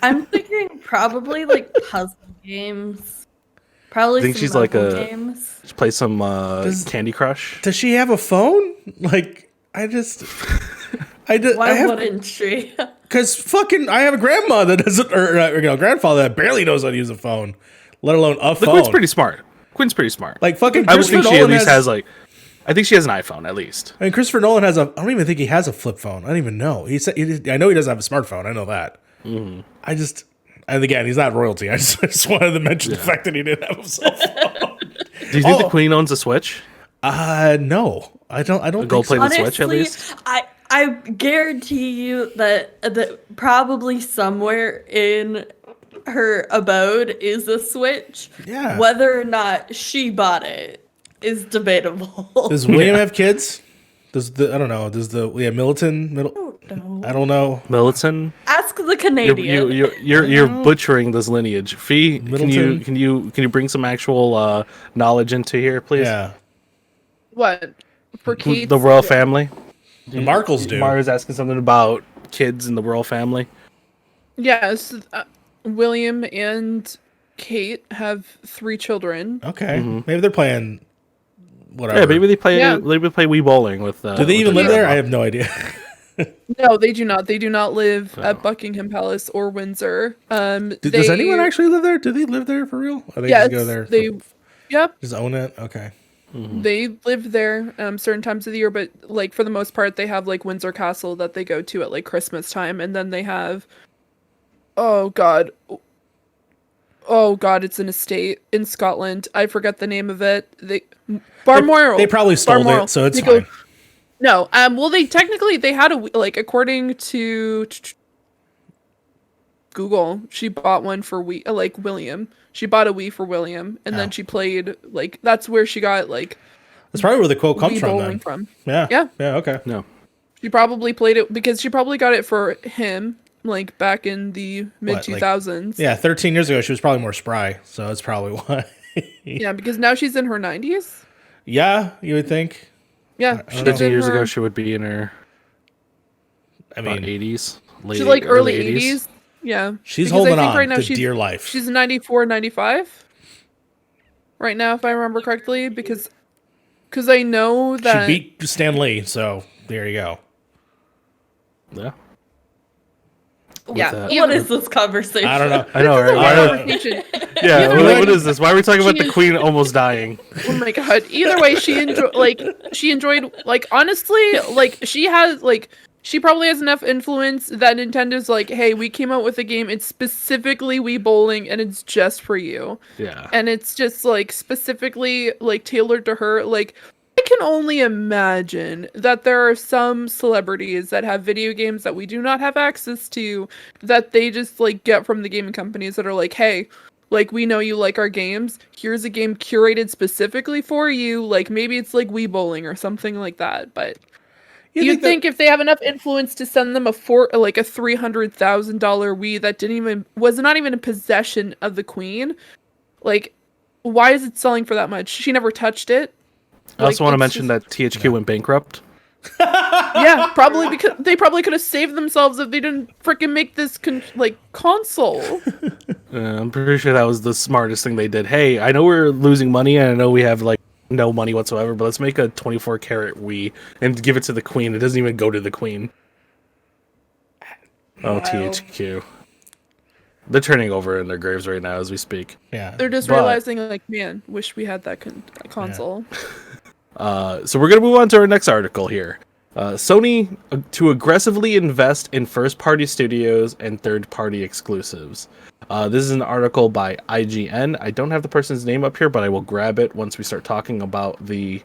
Speaker 3: I'm thinking probably like puzzle games. Probably
Speaker 4: I think
Speaker 3: some
Speaker 4: she's like
Speaker 3: mobile games.
Speaker 4: She plays some Candy Crush.
Speaker 2: Does she have a phone? Like, I
Speaker 3: Why wouldn't she?
Speaker 2: Because fucking, I have a grandma that doesn't, or grandfather that barely knows how to use a phone, let alone a phone.
Speaker 4: Queen's pretty smart. Queen's pretty smart.
Speaker 2: Like fucking,
Speaker 4: I would think she at
Speaker 2: Nolan
Speaker 4: least has like. I think she has an iPhone at least.
Speaker 2: I mean, Christopher Nolan has a. I don't even think he has a flip phone. I don't even know. He said. I know he doesn't have a smartphone. I know that.
Speaker 4: Mm-hmm.
Speaker 2: And again, he's not royalty. I just wanted to mention the fact that he didn't have a cell phone.
Speaker 4: Do you think the Queen owns a Switch?
Speaker 2: No, I don't. I don't.
Speaker 4: Gold
Speaker 2: Think so.
Speaker 4: plate the Switch at least.
Speaker 3: I guarantee you that probably somewhere in her abode is a Switch.
Speaker 2: Yeah.
Speaker 3: Whether or not she bought it is debatable.
Speaker 2: Does William have kids? I don't know. Does Middleton? I don't know.
Speaker 4: Middleton.
Speaker 3: Ask the Canadian.
Speaker 4: You're butchering this lineage. Fee,
Speaker 2: Middleton?
Speaker 4: can you bring some actual knowledge into here, please?
Speaker 2: Yeah.
Speaker 1: What? For Kate?
Speaker 4: The royal family.
Speaker 2: The Markles do.
Speaker 4: Mario's asking something about kids in the royal family.
Speaker 1: Yes. William and Kate have 3 children.
Speaker 2: Okay. Maybe they're playing. Whatever.
Speaker 4: Yeah, maybe they play.
Speaker 1: Yeah.
Speaker 4: Maybe they play Wii bowling with.
Speaker 2: Do they even live there? I have no idea.
Speaker 1: No, they do not. They do not live at Buckingham Palace or Windsor.
Speaker 2: Does anyone actually live there? Do they live there for real? Or they
Speaker 1: Yes,
Speaker 2: just go there.
Speaker 1: Yep.
Speaker 2: Just own it. Okay.
Speaker 1: They live there certain times of the year, but like for the most part, they have like Windsor Castle that they go to at like Christmas time, and then they have. Oh God, it's an estate in Scotland. I forget the name of it. Balmoral.
Speaker 2: They probably stole it, so it's fine.
Speaker 1: No, well, they had according to Google, she bought one for William. She bought a Wii for William, and then she played that's where she got
Speaker 2: That's probably where the quote comes
Speaker 1: Wii
Speaker 2: from.
Speaker 1: bowling
Speaker 2: Then.
Speaker 1: from.
Speaker 2: Yeah. Okay.
Speaker 4: No.
Speaker 1: She probably played it because she probably got it for him, back in the mid 2000s.
Speaker 2: Yeah, 13 years ago, she was probably more spry, so that's probably why.
Speaker 1: Yeah, because now she's in her 90s.
Speaker 2: Yeah, you would think.
Speaker 1: Yeah,
Speaker 4: 13 years ago, she would be in her.
Speaker 2: I mean,
Speaker 4: 80s.
Speaker 1: She's early 80s. Yeah.
Speaker 2: She's
Speaker 1: Because
Speaker 2: holding
Speaker 1: I think
Speaker 2: on
Speaker 1: right now
Speaker 2: to dear life.
Speaker 1: She's 94, 95. Right now, if I remember correctly, because I know that
Speaker 2: she beat Stan Lee, so there you go.
Speaker 4: Yeah.
Speaker 1: Yeah.
Speaker 3: What is this conversation?
Speaker 2: I don't know.
Speaker 4: I know, right?
Speaker 1: conversation.
Speaker 4: Yeah. What is this? Why are we talking about the Queen almost dying?
Speaker 1: Oh my God. Either way, she enjoyed honestly, she probably has enough influence that Nintendo's hey, we came out with a game, it's specifically Wii Bowling and it's just for you.
Speaker 4: Yeah.
Speaker 1: And it's just specifically tailored to her. I can only imagine that there are some celebrities that have video games that we do not have access to that they just get from the gaming companies that are hey, we know you like our games. Here's a game curated specifically for you. Maybe it's Wii Bowling or something like that. But you'd think if they have enough influence to send them a $300,000 Wii that was not even in possession of the Queen, why is it selling for that much? She never touched it.
Speaker 4: I also want to mention that THQ went bankrupt.
Speaker 1: Yeah, probably because they probably could have saved themselves if they didn't freaking make this console.
Speaker 4: I'm pretty sure that was the smartest thing they did. Hey, I know we're losing money and I know we have no money whatsoever, but let's make a 24 karat Wii and give it to the Queen. It doesn't even go to the Queen. Oh, THQ. They're turning over in their graves right now as we speak.
Speaker 2: Yeah.
Speaker 1: They're just realizing man, wish we had that console.
Speaker 4: So we're going to move on to our next article here. Sony to aggressively invest in first-party studios and third-party exclusives. This is an article by IGN. I don't have the person's name up here, but I will grab it once we start talking about the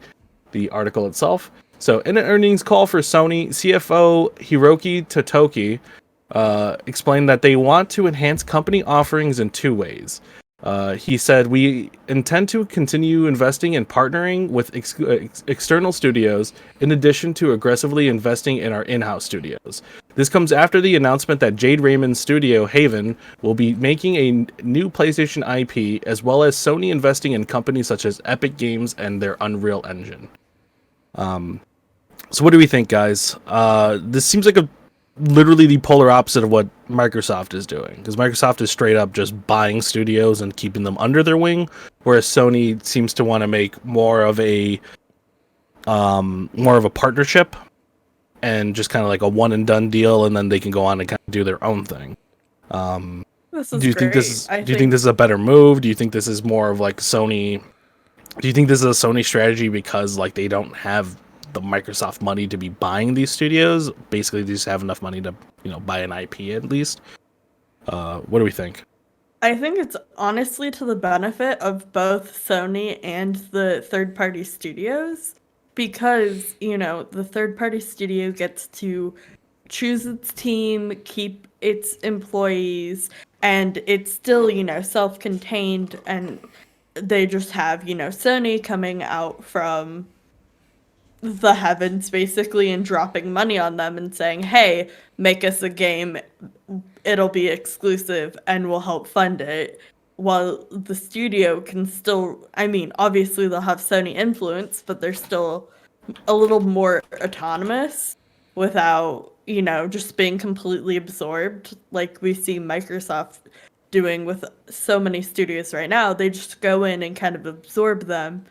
Speaker 4: article itself. So, in an earnings call for Sony, CFO Hiroki Totoki explained that they want to enhance company offerings in two ways. He said, "We intend to continue investing and partnering with external studios, in addition to aggressively investing in our in-house studios. This comes after the announcement that Jade Raymond's studio, Haven, will be making a new PlayStation IP, as well as Sony investing in companies such as Epic Games and their Unreal Engine." So what do we think, guys? This seems like literally the polar opposite of what Microsoft is doing, because Microsoft is straight up just buying studios and keeping them under their wing, whereas Sony seems to want to make more of a partnership and just kind of like a one and done deal, and then they can go on and kind of do their own thing.
Speaker 3: This is
Speaker 4: do you think
Speaker 3: great.
Speaker 4: do you think this is a better move? Do you think this is more of like Sony? Do you think this is a Sony strategy because like they don't have the Microsoft money to be buying these studios? Basically, they just have enough money to, buy an IP at least. What do we think?
Speaker 3: I think it's honestly to the benefit of both Sony and the third-party studios, because, the third-party studio gets to choose its team, keep its employees, and it's still, self-contained, and they just have, Sony coming out from the heavens basically and dropping money on them and saying, hey, make us a game, it'll be exclusive and we'll help fund it, while the studio can still, obviously they'll have Sony influence, but they're still a little more autonomous without, just being completely absorbed like we see Microsoft doing with so many studios right now. They just go in and kind of absorb them.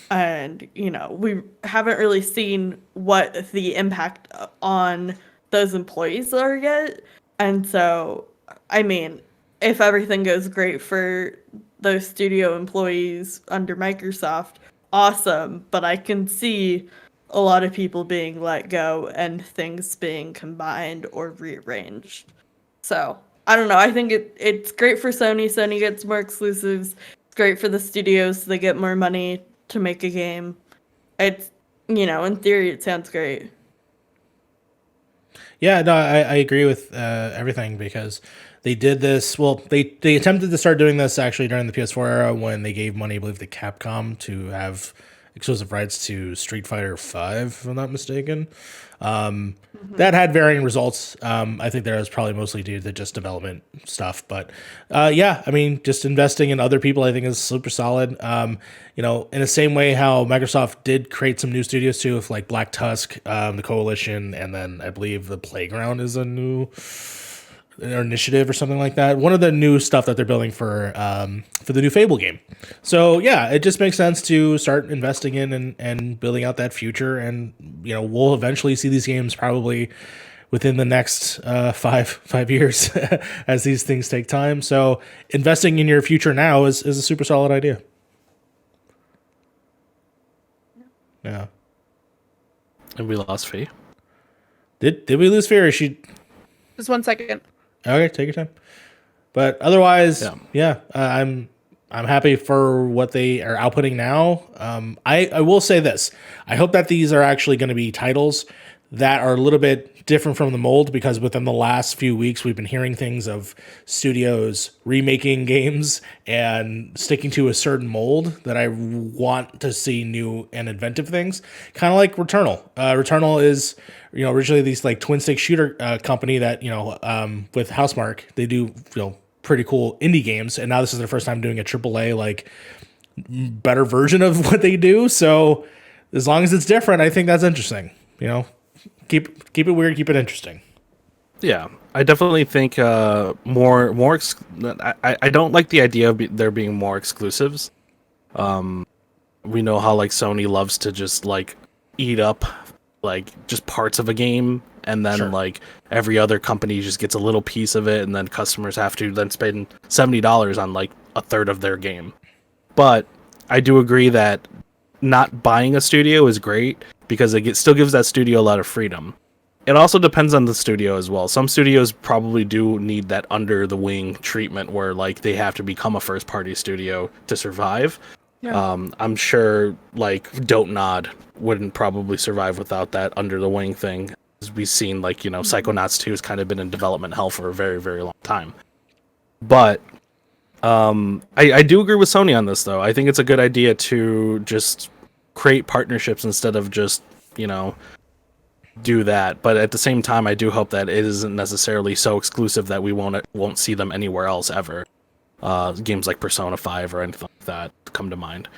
Speaker 3: And, we haven't really seen what the impact on those employees are yet. And so, if everything goes great for those studio employees under Microsoft, awesome. But I can see a lot of people being let go and things being combined or rearranged. So, I don't know. I think it's great for Sony. Sony gets more exclusives. It's great for the studios. They get more money to make a game. It's, in theory, it sounds great.
Speaker 2: Yeah, no, I agree with everything, because they did this. Well, they attempted to start doing this actually during the PS4 era, when they gave money, I believe, to Capcom to have exclusive rights to Street Fighter V, if I'm not mistaken. That had varying results. I think that was probably mostly due to just development stuff. But just investing in other people, I think, is super solid. In the same way how Microsoft did create some new studios too, with like Black Tusk, the Coalition, and then I believe the Playground is a new initiative or something like that. One of the new stuff that they're building for the new Fable game. So yeah, it just makes sense to start investing in and building out that future. And we'll eventually see these games probably within the next 5 years as these things take time. So investing in your future now is a super solid idea. Yeah.
Speaker 4: And we lost Faye.
Speaker 2: Did we lose Faye, or is she?
Speaker 1: Just 1 second.
Speaker 2: Okay, take your time. But otherwise, I'm happy for what they are outputting now. I will say this. I hope that these are actually going to be titles that are a little bit different from the mold, because within the last few weeks, we've been hearing things of studios remaking games and sticking to a certain mold that I want to see new and inventive things. Kind of like Returnal. Returnal is, originally these like twin stick shooter company that, with Housemarque, they do, pretty cool indie games. And now this is their first time doing a AAA, like better version of what they do. So as long as it's different, I think that's interesting. Keep it weird, keep it interesting.
Speaker 4: Yeah, I definitely think more. I don't like the idea of there being more exclusives. We know how like Sony loves to just like eat up like just parts of a game, and then like every other company just gets a little piece of it, and then customers have to then spend $70 on like a third of their game. But I do agree that not buying a studio is great, because still gives that studio a lot of freedom. It also depends on the studio as well. Some studios probably do need that under the wing treatment where like they have to become a first party studio to survive.
Speaker 1: Yeah.
Speaker 4: I'm sure like Don't Nod wouldn't probably survive without that under the wing thing. As we've seen, like, you know, Psychonauts 2 has kind of been in development hell for a very, very long time. But I do agree with Sony on this, though. I think it's a good idea to just create partnerships instead of just, you know, do that. But at the same time, I do hope that it isn't necessarily so exclusive that we won't see them anywhere else ever. Games like Persona 5 or anything like that come to mind.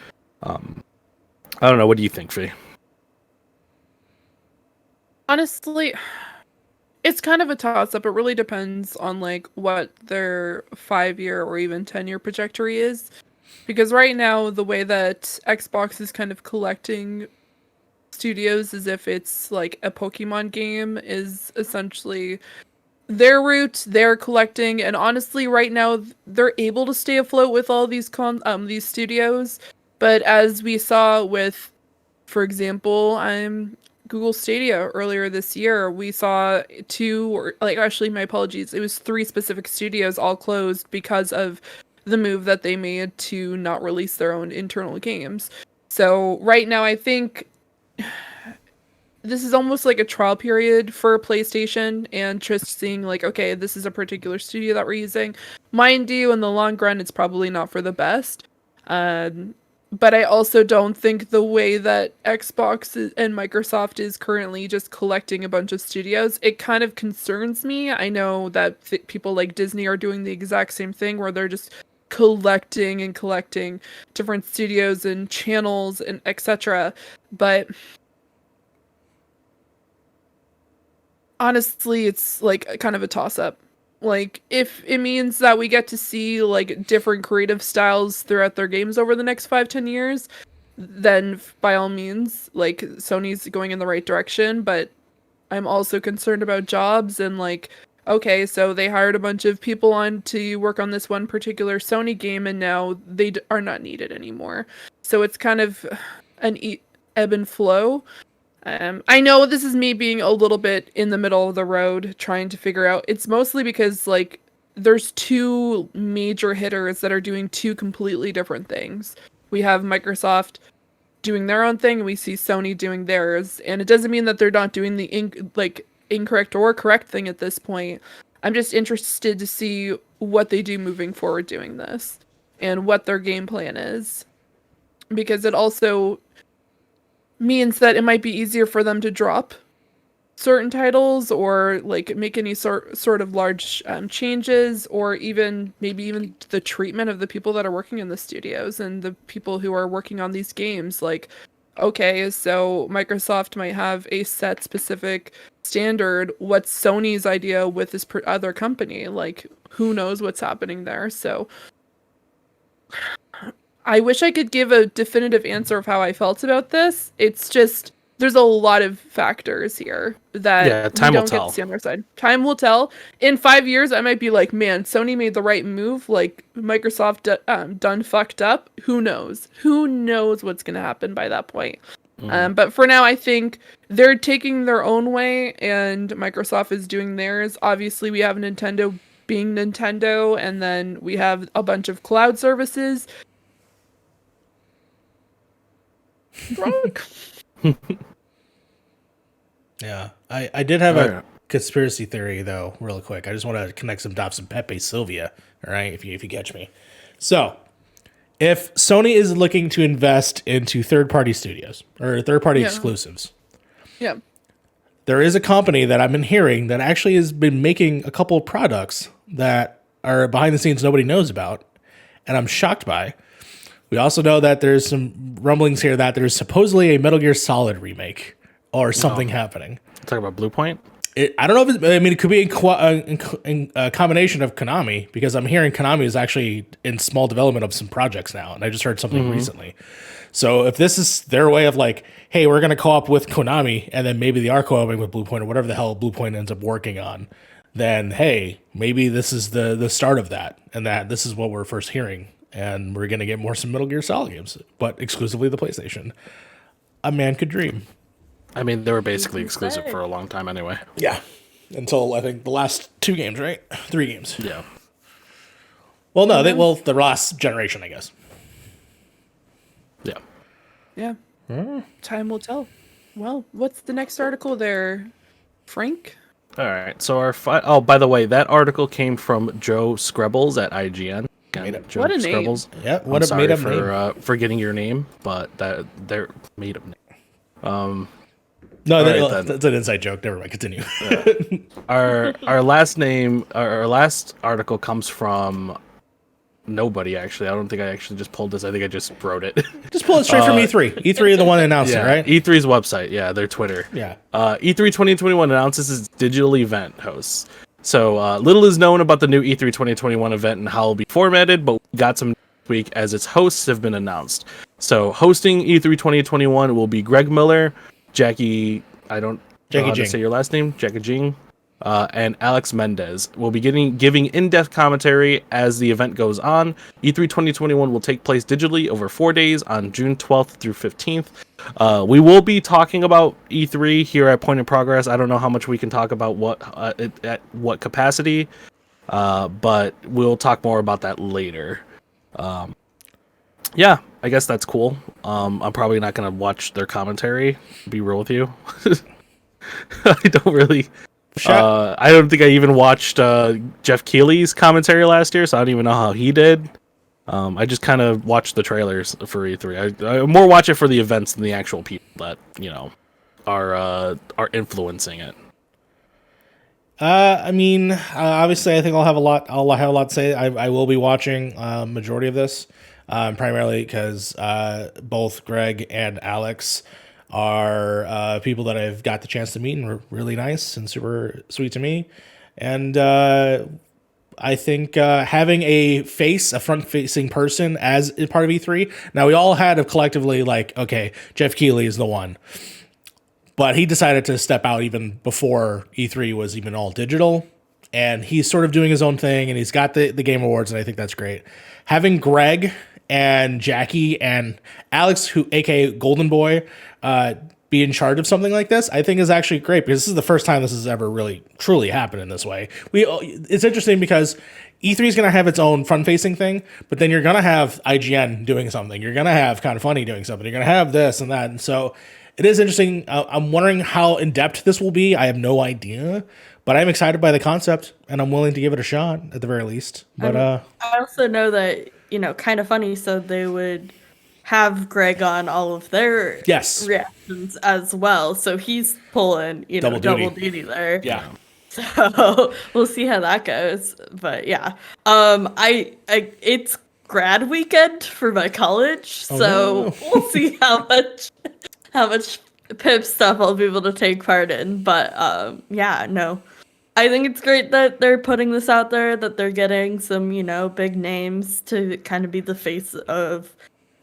Speaker 4: I don't know. What do you think, Fee?
Speaker 1: Honestly, it's kind of a toss-up. It really depends on like what their 5-year or even 10-year trajectory is. Because right now, the way that Xbox is kind of collecting studios as if it's like a Pokemon game is essentially their route. They're collecting, and honestly, right now they're able to stay afloat with all these studios. But as we saw with, for example, Google Stadia earlier this year, we saw my apologies, it was 3 specific studios all closed because of the move that they made to not release their own internal games. So right now, I think this is almost like a trial period for PlayStation and just seeing like, okay, this is a particular studio that we're using. Mind you, in the long run, it's probably not for the best. But I also don't think the way that Xbox and Microsoft is currently just collecting a bunch of studios, it kind of concerns me. I know that people like Disney are doing the exact same thing where they're just collecting different studios and channels and etc. But honestly, it's like kind of a toss-up. Like, if it means that we get to see like different creative styles throughout their games over the next 5-10 years, then by all means, like, Sony's going in the right direction. But I'm also concerned about jobs and like, okay, so they hired a bunch of people on to work on this one particular Sony game, and now they are not needed anymore. So it's kind of an ebb and flow. I know this is me being a little bit in the middle of the road trying to figure out. It's mostly because like there's 2 major hitters that are doing 2 completely different things. We have Microsoft doing their own thing, and we see Sony doing theirs. And it doesn't mean that they're not doing the incorrect or correct thing at this point. I'm just interested to see what they do moving forward doing this and what their game plan is. Because it also means that it might be easier for them to drop certain titles or like make any sort of large changes, or maybe even the treatment of the people that are working in the studios and the people who are working on these games. Like, okay, so Microsoft might have a set specific standard. What's Sony's idea with this other company? Like, who knows what's happening there? So I wish I could give a definitive answer of how I felt about this. It's just, there's a lot of factors here that
Speaker 4: time
Speaker 1: we
Speaker 4: will
Speaker 1: don't get
Speaker 4: tell.
Speaker 1: to see on their side. Time will tell. In 5 years, I might be like, man, Sony made the right move. Like, Microsoft done fucked up. Who knows? Who knows what's going to happen by that point? But for now, I think they're taking their own way, and Microsoft is doing theirs. Obviously, we have Nintendo being Nintendo, and then we have a bunch of cloud services.
Speaker 2: Yeah, I did have a conspiracy theory though, real quick. I just want to connect some dots in Pepe Sylvia. All right, if you catch me. So, if Sony is looking to invest into third-party studios or third-party exclusives, there is a company that I've been hearing that actually has been making a couple of products that are behind the scenes nobody knows about, and I'm shocked by. We also know that there's some rumblings here that there's supposedly a Metal Gear Solid remake or something happening.
Speaker 4: Talk about Blue Point?
Speaker 2: I don't know if it could be in a combination of Konami, because I'm hearing Konami is actually in small development of some projects now, and I just heard something recently. So if this is their way of like, hey, we're going to co-op with Konami, and then maybe they are co-oping with Blue Point or whatever the hell Blue Point ends up working on, then hey, maybe this is the start of that, and that this is what we're first hearing. And we're going to get some Metal Gear Solid games, but exclusively the PlayStation. A man could dream.
Speaker 4: I mean, they were basically
Speaker 3: can
Speaker 4: exclusive
Speaker 3: say.
Speaker 4: for a long time anyway.
Speaker 2: Yeah, until I think the last 2 games, right? 3 games.
Speaker 4: Yeah.
Speaker 2: Well, no, the last generation, I guess.
Speaker 4: Yeah.
Speaker 1: Yeah. Time will tell. Well, what's the next article there, Frank?
Speaker 4: All right. So oh, by the way, that article came from Joe Screbbles at IGN. Again, Joe
Speaker 1: What a name.
Speaker 4: Screbbles.
Speaker 2: Yeah,
Speaker 4: I'm
Speaker 2: what a
Speaker 4: sorry
Speaker 2: made-up
Speaker 4: for forgetting your name, but they're made up name.
Speaker 2: No,
Speaker 4: right, then.
Speaker 2: that's an inside joke. Never mind. Continue.
Speaker 4: Our last name, our last article comes from nobody. Actually, I don't think I actually just pulled this. I think I just wrote it.
Speaker 2: Just pull it straight from E3. E3 are the one that announced it, right?
Speaker 4: E3's website. Yeah, their Twitter.
Speaker 2: Yeah.
Speaker 4: E3 2021 announces its digital event hosts. So little is known about the new E3 2021 event and how it'll be formatted, but we got some next week as its hosts have been announced. So hosting E3 2021 will be Greg Miller, Jackie, I don't know how to say your last name, Jackie Jing, and Alex Mendez will be giving in-depth commentary as the event goes on. E3 2021 will take place digitally over 4 days on June 12th through 15th. We will be talking about E3 here at Point in Progress. I don't know how much we can talk about at what capacity, but we'll talk more about that later. Yeah, I guess that's cool. I'm probably not going to watch their commentary, to be real with you. I don't really... I don't think I even watched Jeff Keighley's commentary last year, so I don't even know how he did. I just kind of watched the trailers for E3. I more watch it for the events than the actual people that are influencing it.
Speaker 2: I mean, obviously, I think I'll have a lot to say. I will be watching majority of this, primarily because both Greg and Alex are people that I've got the chance to meet and were really nice and super sweet to me. And I think having a front-facing person as part of E3. Now, we all had collectively like, okay, Jeff Keighley is the one. But he decided to step out even before E3 was even all digital. And he's sort of doing his own thing, and he's got the Game Awards, and I think that's great. Having Greg and Jackie and Alex, who aka Golden Boy, be in charge of something like this, I think is actually great, because this is the first time this has ever really truly happened in this way. It's interesting because E3 is going to have its own front-facing thing, but then you're going to have IGN doing something. You're going to have Kind of Funny doing something. You're going to have this and that. And so it is interesting. I'm wondering how in-depth this will be. I have no idea, but I'm excited by the concept, and I'm willing to give it a shot at the very least. But
Speaker 3: I also know that, Kind of Funny, so they would have Greg on all of their reactions as well. So he's pulling, double duty there.
Speaker 2: Yeah.
Speaker 3: So we'll see how that goes. But yeah, it's grad weekend for my college, so we'll see how much PiP stuff I'll be able to take part in. But yeah, no, I think it's great that they're putting this out there, that they're getting some, big names to kind of be the face of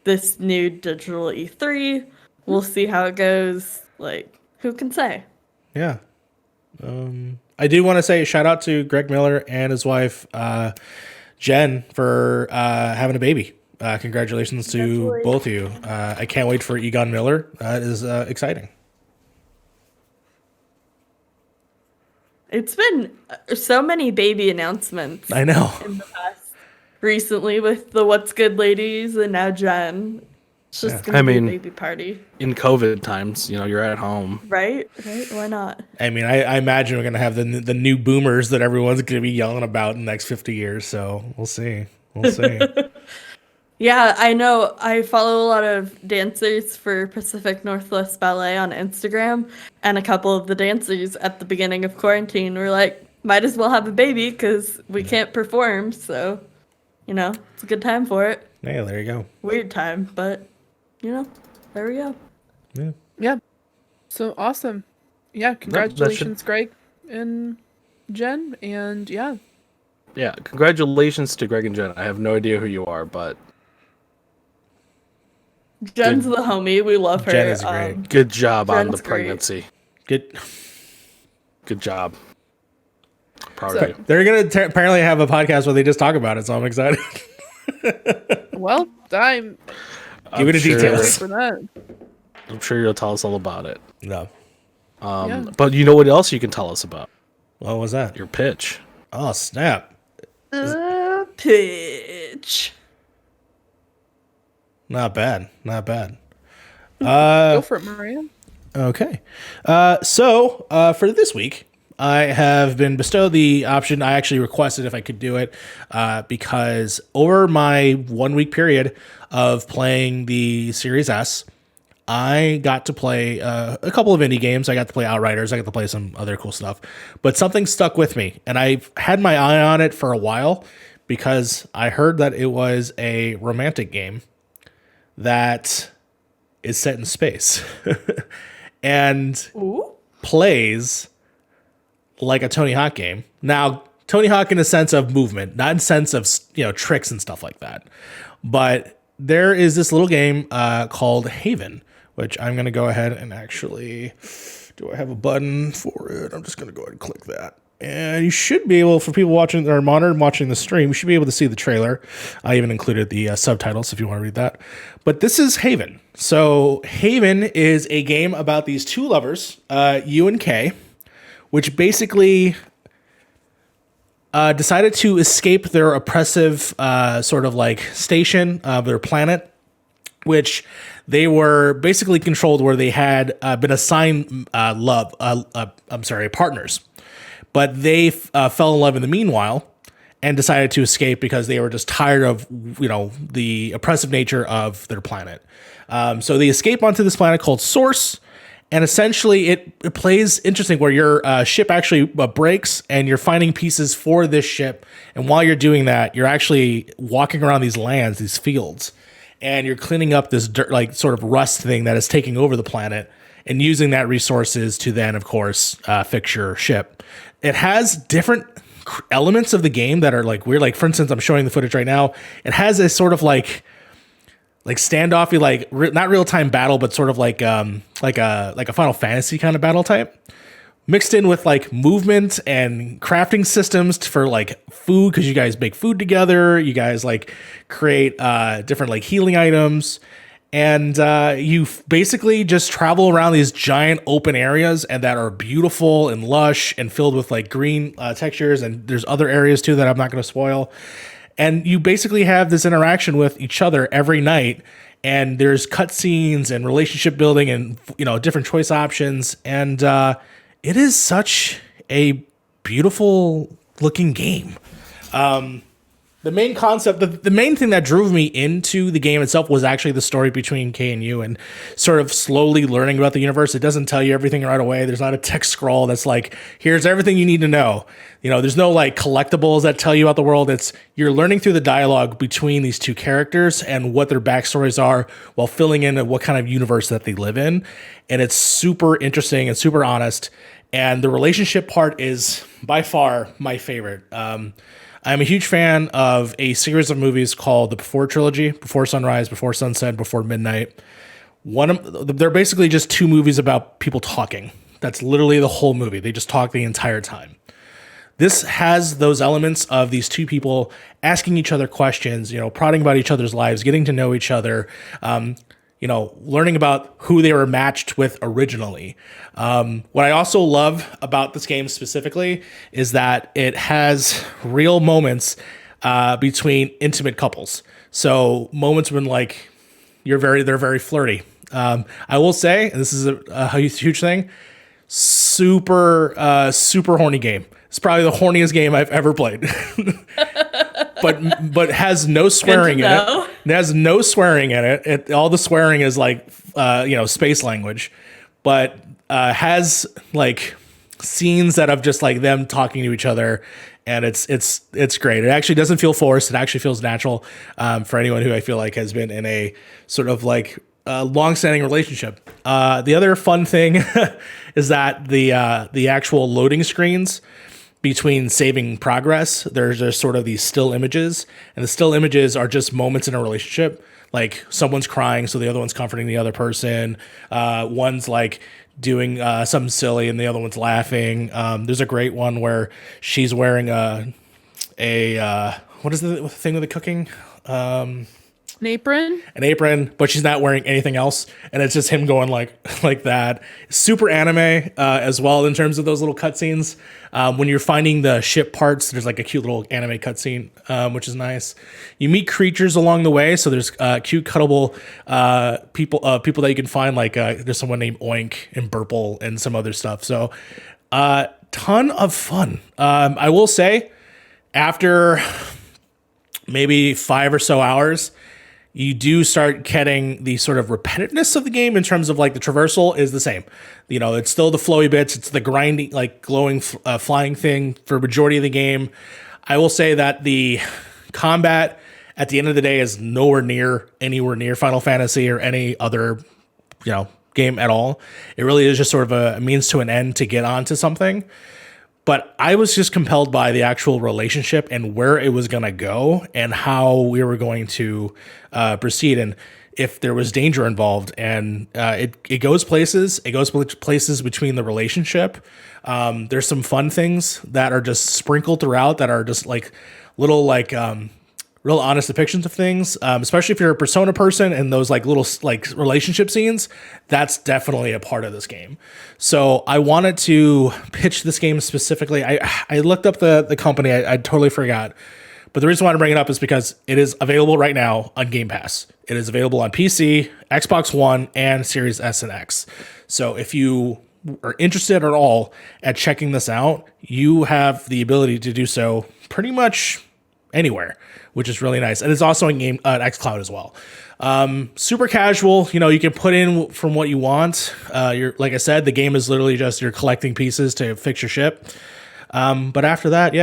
Speaker 3: this new digital E3. We'll see how it goes. Like, who can say?
Speaker 2: Yeah. I do want to say shout out to Greg Miller and his wife, Jen, for having a baby. Congratulations to both of you. I can't wait for Egon Miller. That is exciting.
Speaker 3: It's been so many baby announcements.
Speaker 2: I know.
Speaker 3: In the past, recently with the What's Good ladies and now Jen. It's just gonna be a baby party.
Speaker 4: In COVID times, you're at home.
Speaker 3: Right? Why not?
Speaker 2: I mean, I imagine we're gonna have the new boomers that everyone's gonna be yelling about in the next 50 years. So we'll see.
Speaker 3: Yeah, I know. I follow a lot of dancers for Pacific Northwest Ballet on Instagram, and a couple of the dancers at the beginning of quarantine were like, might as well have a baby because we can't perform. So, it's a good time for it.
Speaker 2: Yeah, there you go.
Speaker 3: Weird time, but, there we go.
Speaker 1: Yeah. So awesome. Yeah, congratulations, Greg and Jen, and yeah.
Speaker 4: Yeah, congratulations to Greg and Jen. I have no idea who you are, but
Speaker 3: Jen's the homie. We love her.
Speaker 2: Jen is great.
Speaker 4: Good job on the
Speaker 3: Jen's great.
Speaker 4: pregnancy. Good job. Proud of you.
Speaker 2: They're gonna apparently have a podcast where they just talk about it, so I'm excited.
Speaker 1: Well,
Speaker 2: give me the details
Speaker 1: for that.
Speaker 4: I'm sure you'll tell us all about it.
Speaker 2: No.
Speaker 1: Yeah.
Speaker 4: But you know what else you can tell us about?
Speaker 2: What was that?
Speaker 4: Your pitch.
Speaker 2: Oh, snap.
Speaker 3: Pitch.
Speaker 2: Not bad. Not bad.
Speaker 1: Go for it, Maria.
Speaker 2: Okay. So for this week, I have been bestowed the option. I actually requested if I could do it because over my 1 week period of playing the Series S, I got to play a couple of indie games. I got to play Outriders. I got to play some other cool stuff. But something stuck with me, and I've had my eye on it for a while because I heard that it was a romantic game that is set in space and plays like a Tony Hawk game. Now, Tony Hawk in a sense of movement, not in sense of, tricks and stuff like that. But there is this little game called Haven, which I'm going to go ahead and actually, do I have a button for it? I'm just going to go ahead and click that. And you should be able, for people watching or monitoring watching the stream, you should be able to see the trailer. I even included the subtitles if you want to read that. But this is Haven. So Haven is a game about these two lovers, U and K, which basically decided to escape their oppressive sort of like station of their planet, which they were basically controlled, where they had been assigned partners. But they fell in love in the meanwhile and decided to escape because they were just tired of, the oppressive nature of their planet. So they escape onto this planet called Source. And essentially it plays interesting, where your ship actually breaks and you're finding pieces for this ship. And while you're doing that, you're actually walking around these lands, these fields, and you're cleaning up this dirt, like sort of rust thing that is taking over the planet, and using that resources to then, of course, fix your ship. It has different elements of the game that are like weird. Like, for instance, I'm showing the footage right now. It has a sort of like standoffy, not real time battle, but sort of like a Final Fantasy kind of battle type, mixed in with like movement and crafting systems for like food, because you guys make food together. You guys like create different like healing items. And you basically just travel around these giant open areas, and that are beautiful and lush and filled with like green textures. And there's other areas too that I'm not going to spoil. And you basically have this interaction with each other every night. And there's cutscenes and relationship building and, different choice options. And it is such a beautiful looking game. The main concept, the main thing that drove me into the game itself was actually the story between K and U, and sort of slowly learning about the universe. It doesn't tell you everything right away. There's not a text scroll that's like, here's everything you need to know. There's no like collectibles that tell you about the world. You're learning through the dialogue between these two characters and what their backstories are, while filling in what kind of universe that they live in. And it's super interesting and super honest. And the relationship part is by far my favorite. I'm a huge fan of a series of movies called the Before Trilogy: Before Sunrise, Before Sunset, Before Midnight. They're basically just two movies about people talking. That's literally the whole movie. They just talk the entire time. This has those elements of these two people asking each other questions, prodding about each other's lives, getting to know each other, learning about who they were matched with originally. What I also love about this game specifically is that it has real moments between intimate couples. So moments when like they're very flirty. I will say, and this is a huge thing, super horny game. It's probably the horniest game I've ever played. but has no swearing in it. It has no swearing in it. All the swearing is like space language, but has like scenes that of just like them talking to each other, and it's great. It actually doesn't feel forced. It actually feels natural for anyone who I feel like has been in a sort of like long-standing relationship. The other fun thing is that the actual loading screens between saving progress, there's just sort of these still images, and the still images are just moments in a relationship. Like someone's crying, so the other one's comforting the other person. One's like doing something silly, and the other one's laughing. There's a great one where she's wearing a what is the thing with the cooking?
Speaker 1: An
Speaker 2: apron, but she's not wearing anything else, and it's just him going like that. Super anime as well in terms of those little cutscenes. When you're finding the ship parts, there's like a cute little anime cutscene, which is nice. You meet creatures along the way, so there's cute, cuddable people that you can find. Like there's someone named Oink and Burple and some other stuff. So ton of fun. I will say, after maybe 5 or so hours, you do start getting the sort of repetitiveness of the game in terms of like the traversal is the same. You know, it's still the flowy bits. It's the grinding, like glowing, flying thing for majority of the game. I will say that the combat at the end of the day is anywhere near Final Fantasy or any other, game at all. It really is just sort of a means to an end to get onto something. But I was just compelled by the actual relationship and where it was going to go and how we were going to proceed, and if there was danger involved. And it goes places. It goes places between the relationship. There's some fun things that are just sprinkled throughout that are just like little real honest depictions of things, especially if you're a Persona person and those like little like relationship scenes, that's definitely a part of this game. So I wanted to pitch this game specifically. I looked up the company. I totally forgot. But the reason why I bring it up is because it is available right now on Game Pass. It is available on PC, Xbox One, and Series S and X. So if you are interested at all at checking this out, you have the ability to do so pretty much anywhere, which is really nice. And it's also in game xCloud as well. Super casual. You can put in from what you want. Like I said, the game is literally just you're collecting pieces to fix your ship. But after that,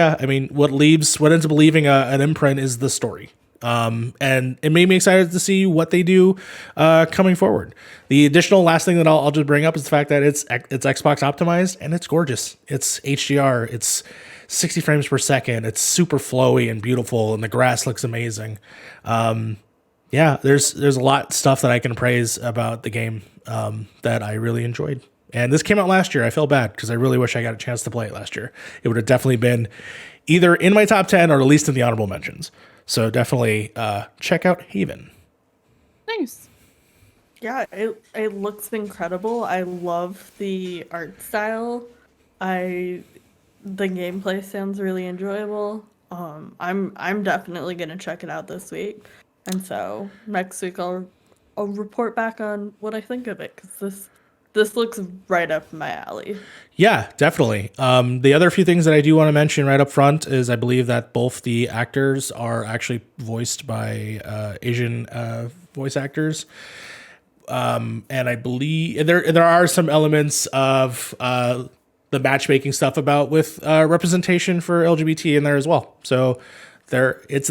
Speaker 2: what ends up leaving an imprint is the story. And it made me excited to see what they do coming forward. The additional last thing that I'll just bring up is the fact that it's Xbox optimized and it's gorgeous. It's HDR. It's 60 frames per second. It's super flowy and beautiful, and the grass looks amazing. There's a lot of stuff that I can praise about the game that I really enjoyed. And this came out last year. I feel bad because I really wish I got a chance to play it last year. It would have definitely been either in my top 10 or at least in the honorable mentions. So definitely check out Haven.
Speaker 1: Nice.
Speaker 3: Yeah, it looks incredible. I love the art style. The gameplay sounds really enjoyable. I'm definitely gonna check it out this week, and so next week I'll report back on what I think of it, because this looks right up my alley.
Speaker 2: Yeah, definitely. The other few things that I do want to mention right up front is I believe that both the actors are actually voiced by Asian voice actors. And I believe there are some elements of the matchmaking stuff with representation for LGBT in there as well. So it's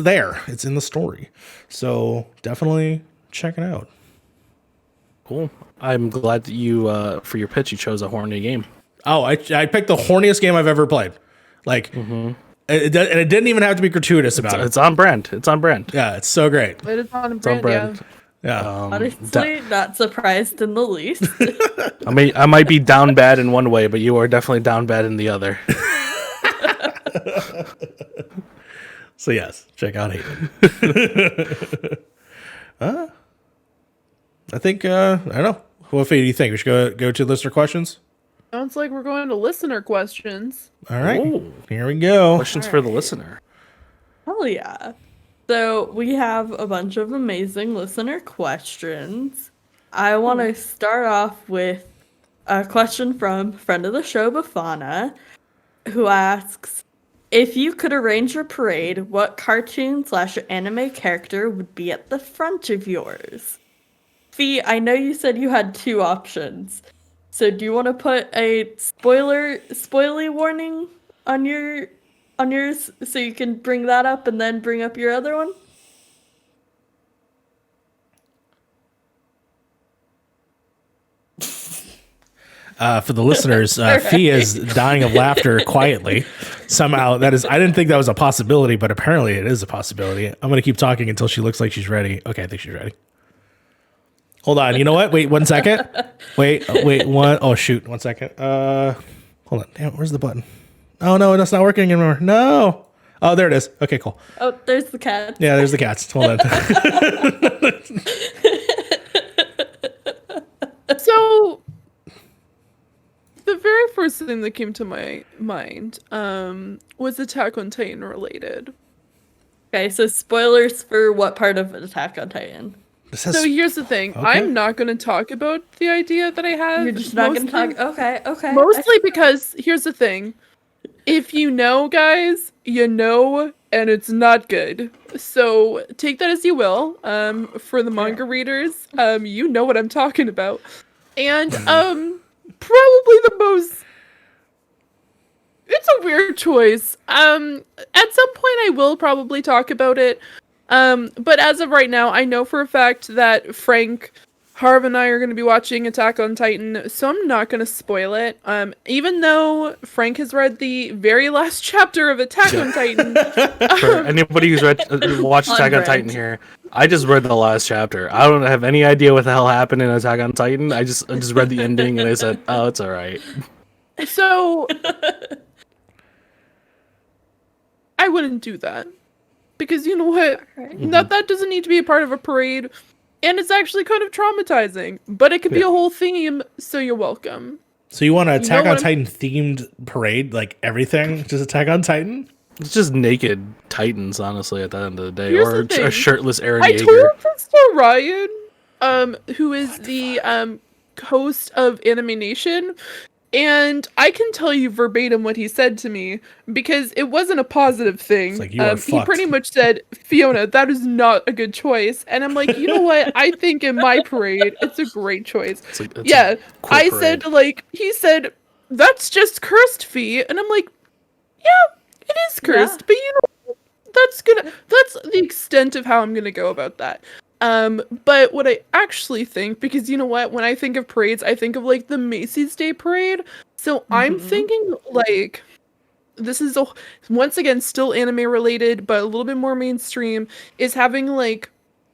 Speaker 2: in the story. So definitely check it out.
Speaker 4: Cool. I'm glad that you, for your pitch, you chose a horny game.
Speaker 2: Oh, I picked the horniest game I've ever played. Like, and it didn't even have to be gratuitous about it.
Speaker 4: It's on brand. It's on brand.
Speaker 2: Yeah, it's so great.
Speaker 1: It is on brand.
Speaker 2: Yeah.
Speaker 3: Honestly, not surprised in the least.
Speaker 4: I might be down bad in one way, but you are definitely down bad in the other.
Speaker 2: So yes, check out Haven. I think I don't know. What do you think? We should go to listener questions.
Speaker 1: Sounds like we're going to listener questions.
Speaker 2: All right,
Speaker 4: Ooh.
Speaker 2: Here we go.
Speaker 4: Questions for the listener.
Speaker 3: Hell yeah. So we have a bunch of amazing listener questions. I want to start off with a question from friend of the show, Bafana, who asks, if you could arrange your parade, what cartoon/anime character would be at the front of yours? Fee, I know you said you had 2 options. So do you want to put a spoily warning on yours so you can bring that up and then bring up your other one?
Speaker 2: For the listeners, Fee is dying of laughter quietly. Somehow I didn't think that was a possibility, but apparently it is a possibility. I'm going to keep talking until she looks like she's ready. Okay, I think she's ready. Hold on. You know what? Wait 1 second. Wait, one. Oh, shoot. 1 second. Hold on. Damn, where's the button? Oh, no, that's not working anymore. No. Oh, there it is. Okay, cool.
Speaker 3: Oh, there's the cat.
Speaker 2: Yeah, there's the cats. Hold on.
Speaker 1: So the very first thing that came to my mind was Attack on Titan related.
Speaker 3: Okay, so spoilers for what part of Attack on Titan?
Speaker 2: This
Speaker 1: So here's the thing.
Speaker 2: Okay.
Speaker 1: I'm not going to talk about the idea that I have.
Speaker 3: You're just not going to talk. Okay.
Speaker 1: Mostly because here's the thing. If you know, guys, you know, and it's not good. So take that as you will. For the manga readers, you know what I'm talking about. And probably the most. It's a weird choice. At some point I will probably talk about it. But as of right now, I know for a fact that Frank, Harv, and I are going to be watching Attack on Titan, so I'm not going to spoil it. Even though Frank has read the very last chapter of Attack on Titan.
Speaker 4: For anybody who's watched Attack on Titan here, I just read the last chapter. I don't have any idea what the hell happened in Attack on Titan. I just read the ending and I said, "Oh, it's all right."
Speaker 1: So I wouldn't do that. Because you know what? That doesn't need to be a part of a parade. And it's actually kind of traumatizing. But it could be a whole theme, so you're welcome.
Speaker 2: So you want an Attack on Titan themed parade, like everything? Just Attack on Titan?
Speaker 4: It's just naked Titans, honestly, at the end of the day.
Speaker 1: Here's
Speaker 4: Or
Speaker 1: the thing.
Speaker 4: a shirtless Eren
Speaker 1: I
Speaker 4: Yeager.
Speaker 1: told this to Ryan, who is the host of Anime Nation, and I can tell you verbatim what he said to me because it wasn't a positive thing.
Speaker 2: It's like, you are
Speaker 1: he
Speaker 2: fucked.
Speaker 1: pretty much said, "Fiona, that is not a good choice," and I'm like, you know what? I think in my parade, it's a great choice.
Speaker 4: It's a
Speaker 1: Yeah,
Speaker 4: cool
Speaker 1: I
Speaker 4: parade.
Speaker 1: said he said that's just cursed fee, and I'm like, yeah, it is cursed, but you know. That's the extent of how I'm gonna go about that. But what I actually think, because you know what, when I think of parades, I think of like the Macy's Day Parade. So I'm thinking like this is once again still anime related, but a little bit more mainstream, is having like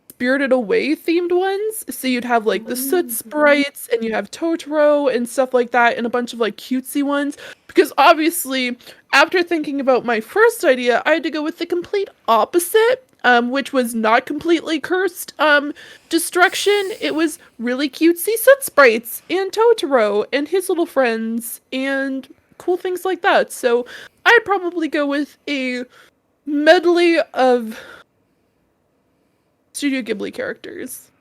Speaker 1: Spirited Away themed ones. So you'd have like the Soot sprites and you have Totoro and stuff like that, and a bunch of like cutesy ones. Because obviously, after thinking about my first idea, I had to go with the complete opposite, which was not completely cursed destruction. It was really cutesy Soot sprites and Totoro and his little friends and cool things like that. So I'd probably go with a medley of Studio Ghibli characters.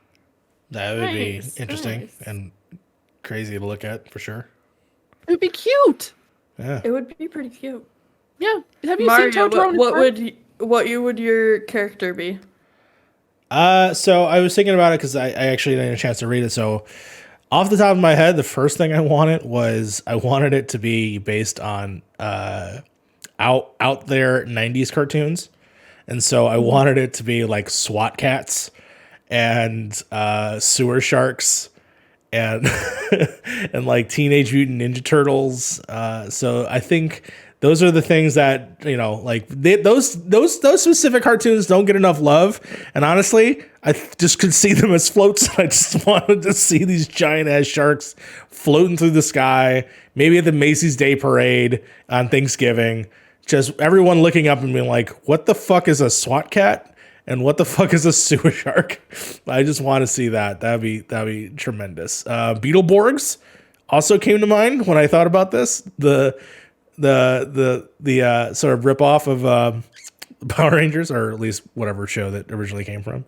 Speaker 2: That would be
Speaker 3: Nice,
Speaker 2: interesting
Speaker 3: nice.
Speaker 2: and crazy to look at for sure.
Speaker 1: It would be cute.
Speaker 2: Yeah.
Speaker 3: It would be pretty cute.
Speaker 1: Yeah. Have you
Speaker 3: Mario,
Speaker 1: seen Totoro?
Speaker 3: what would your character be?
Speaker 2: So I was thinking about it because I actually didn't get a chance to read it. So off the top of my head, the first thing I wanted it to be based on out there 90s cartoons. And so I wanted it to be like SWAT cats and sewer sharks and and like Teenage Mutant Ninja Turtles. So I think those are the things that, you know, like those specific cartoons don't get enough love. And honestly, I just could see them as floats. I just wanted to see these giant ass sharks floating through the sky, maybe at the Macy's Day Parade on Thanksgiving. Just everyone looking up and being like, what the fuck is a SWAT cat? And what the fuck is a sewer shark? I just want to see that. That'd be tremendous. Beetleborgs also came to mind when I thought about this. The sort of ripoff of Power Rangers, or at least whatever show that originally came from.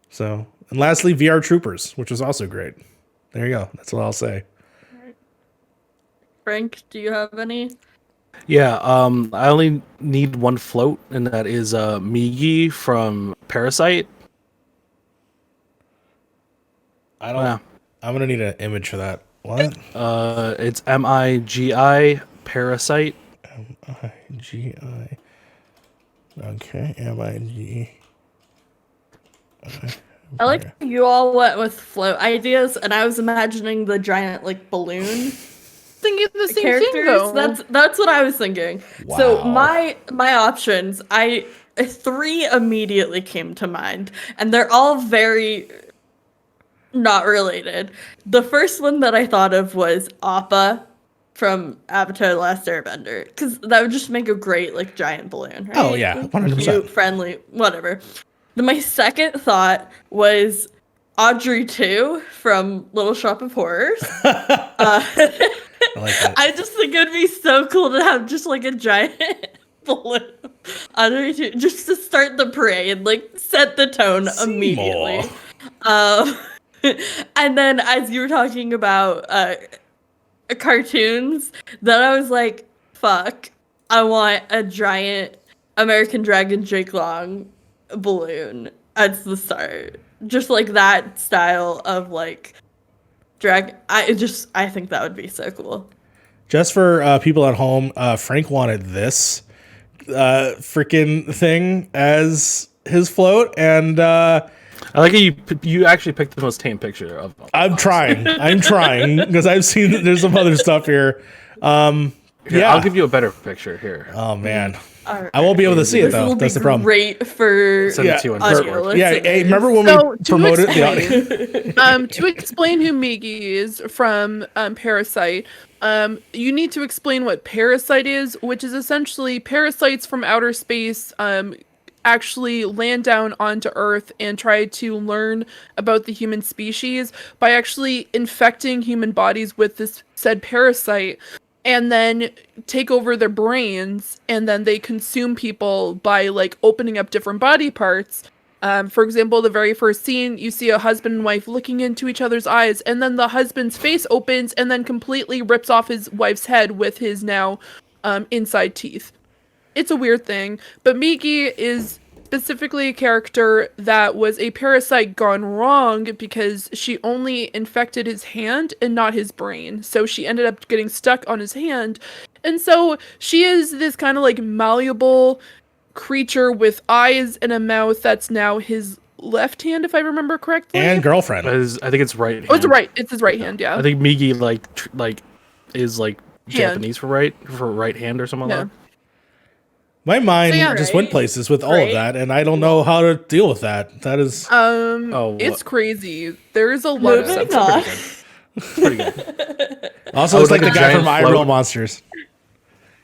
Speaker 2: So, and lastly, VR Troopers, which was also great. There you go. That's what I'll say.
Speaker 3: Frank, do you have any?
Speaker 4: Yeah, I only need one float, and that is Migi from Parasite.
Speaker 2: I'm gonna need an image for that. What?
Speaker 4: It's Migi Parasite.
Speaker 2: Migi. Okay, Mig.
Speaker 3: I like how you all went with float ideas, and I was imagining the giant like balloon
Speaker 1: Thinking the same
Speaker 3: characters.
Speaker 1: thing though.
Speaker 3: That's what I was thinking. So
Speaker 2: Wow.
Speaker 3: my options, three immediately came to mind, and they're all very not related. The first one that I thought of was Appa from Avatar: The Last Airbender, because that would just make a great like giant balloon. Right?
Speaker 2: Oh, yeah, 100%.
Speaker 3: Cute, friendly, whatever. Then my second thought was Audrey 2 from Little Shop of Horrors.
Speaker 2: I like that.
Speaker 3: I just think it'd be so cool to have just like a giant balloon Audrey 2 just to start the parade, like set the tone immediately. And then as you were talking about cartoons, then I was like, fuck, I want a giant American Dragon Jake Long balloon as the start. Just like that style of like drag. I think that would be so cool.
Speaker 2: Just for people at home, Frank wanted this freaking thing as his float, and
Speaker 4: I like how you actually picked the most tame picture of them.
Speaker 2: I'm trying because I've seen that there's some other stuff here.
Speaker 4: Here, I'll give you a better picture here.
Speaker 2: Oh man,
Speaker 3: Right.
Speaker 2: I won't be able to see it
Speaker 3: This
Speaker 2: though.
Speaker 3: will
Speaker 2: That's
Speaker 3: be
Speaker 2: the problem.
Speaker 3: great for
Speaker 4: Send it to you on
Speaker 3: audio
Speaker 4: Discord.
Speaker 2: Yeah,
Speaker 3: listeners.
Speaker 2: hey, remember when
Speaker 1: So,
Speaker 2: we
Speaker 1: to
Speaker 2: promoted the
Speaker 1: explain-
Speaker 2: audio?
Speaker 1: To explain who Miggy is from Parasite, you need to explain what Parasite is, which is essentially parasites from outer space actually land down onto Earth and try to learn about the human species by actually infecting human bodies with this said parasite, and then take over their brains, and then they consume people by like opening up different body parts. For example, the very first scene, you see a husband and wife looking into each other's eyes, and then the husband's face opens and then completely rips off his wife's head with his now inside teeth. It's a weird thing, but Miki is specifically a character that was a parasite gone wrong because she only infected his hand and not his brain. So she ended up getting stuck on his hand. And so she is this kind of like malleable creature with eyes and a mouth that's now his left hand, if I remember correctly.
Speaker 2: And girlfriend.
Speaker 4: I think it's right hand.
Speaker 1: Oh, it's right. It's his right hand, yeah.
Speaker 4: I think Migi is Japanese for right hand or something
Speaker 1: Yeah.
Speaker 4: like that.
Speaker 2: My mind
Speaker 1: So, yeah,
Speaker 2: just
Speaker 3: right.
Speaker 2: went places with all of
Speaker 3: Right.
Speaker 2: that, and I don't know how to deal with that. That is
Speaker 1: It's crazy. There's a lot of
Speaker 3: Moving
Speaker 1: stuff.
Speaker 3: on.
Speaker 4: Pretty good.
Speaker 2: also
Speaker 4: I
Speaker 2: looks
Speaker 4: would
Speaker 2: like
Speaker 4: like
Speaker 2: the
Speaker 4: a
Speaker 2: guy
Speaker 4: giant
Speaker 2: from I
Speaker 4: float.
Speaker 2: Real Monsters.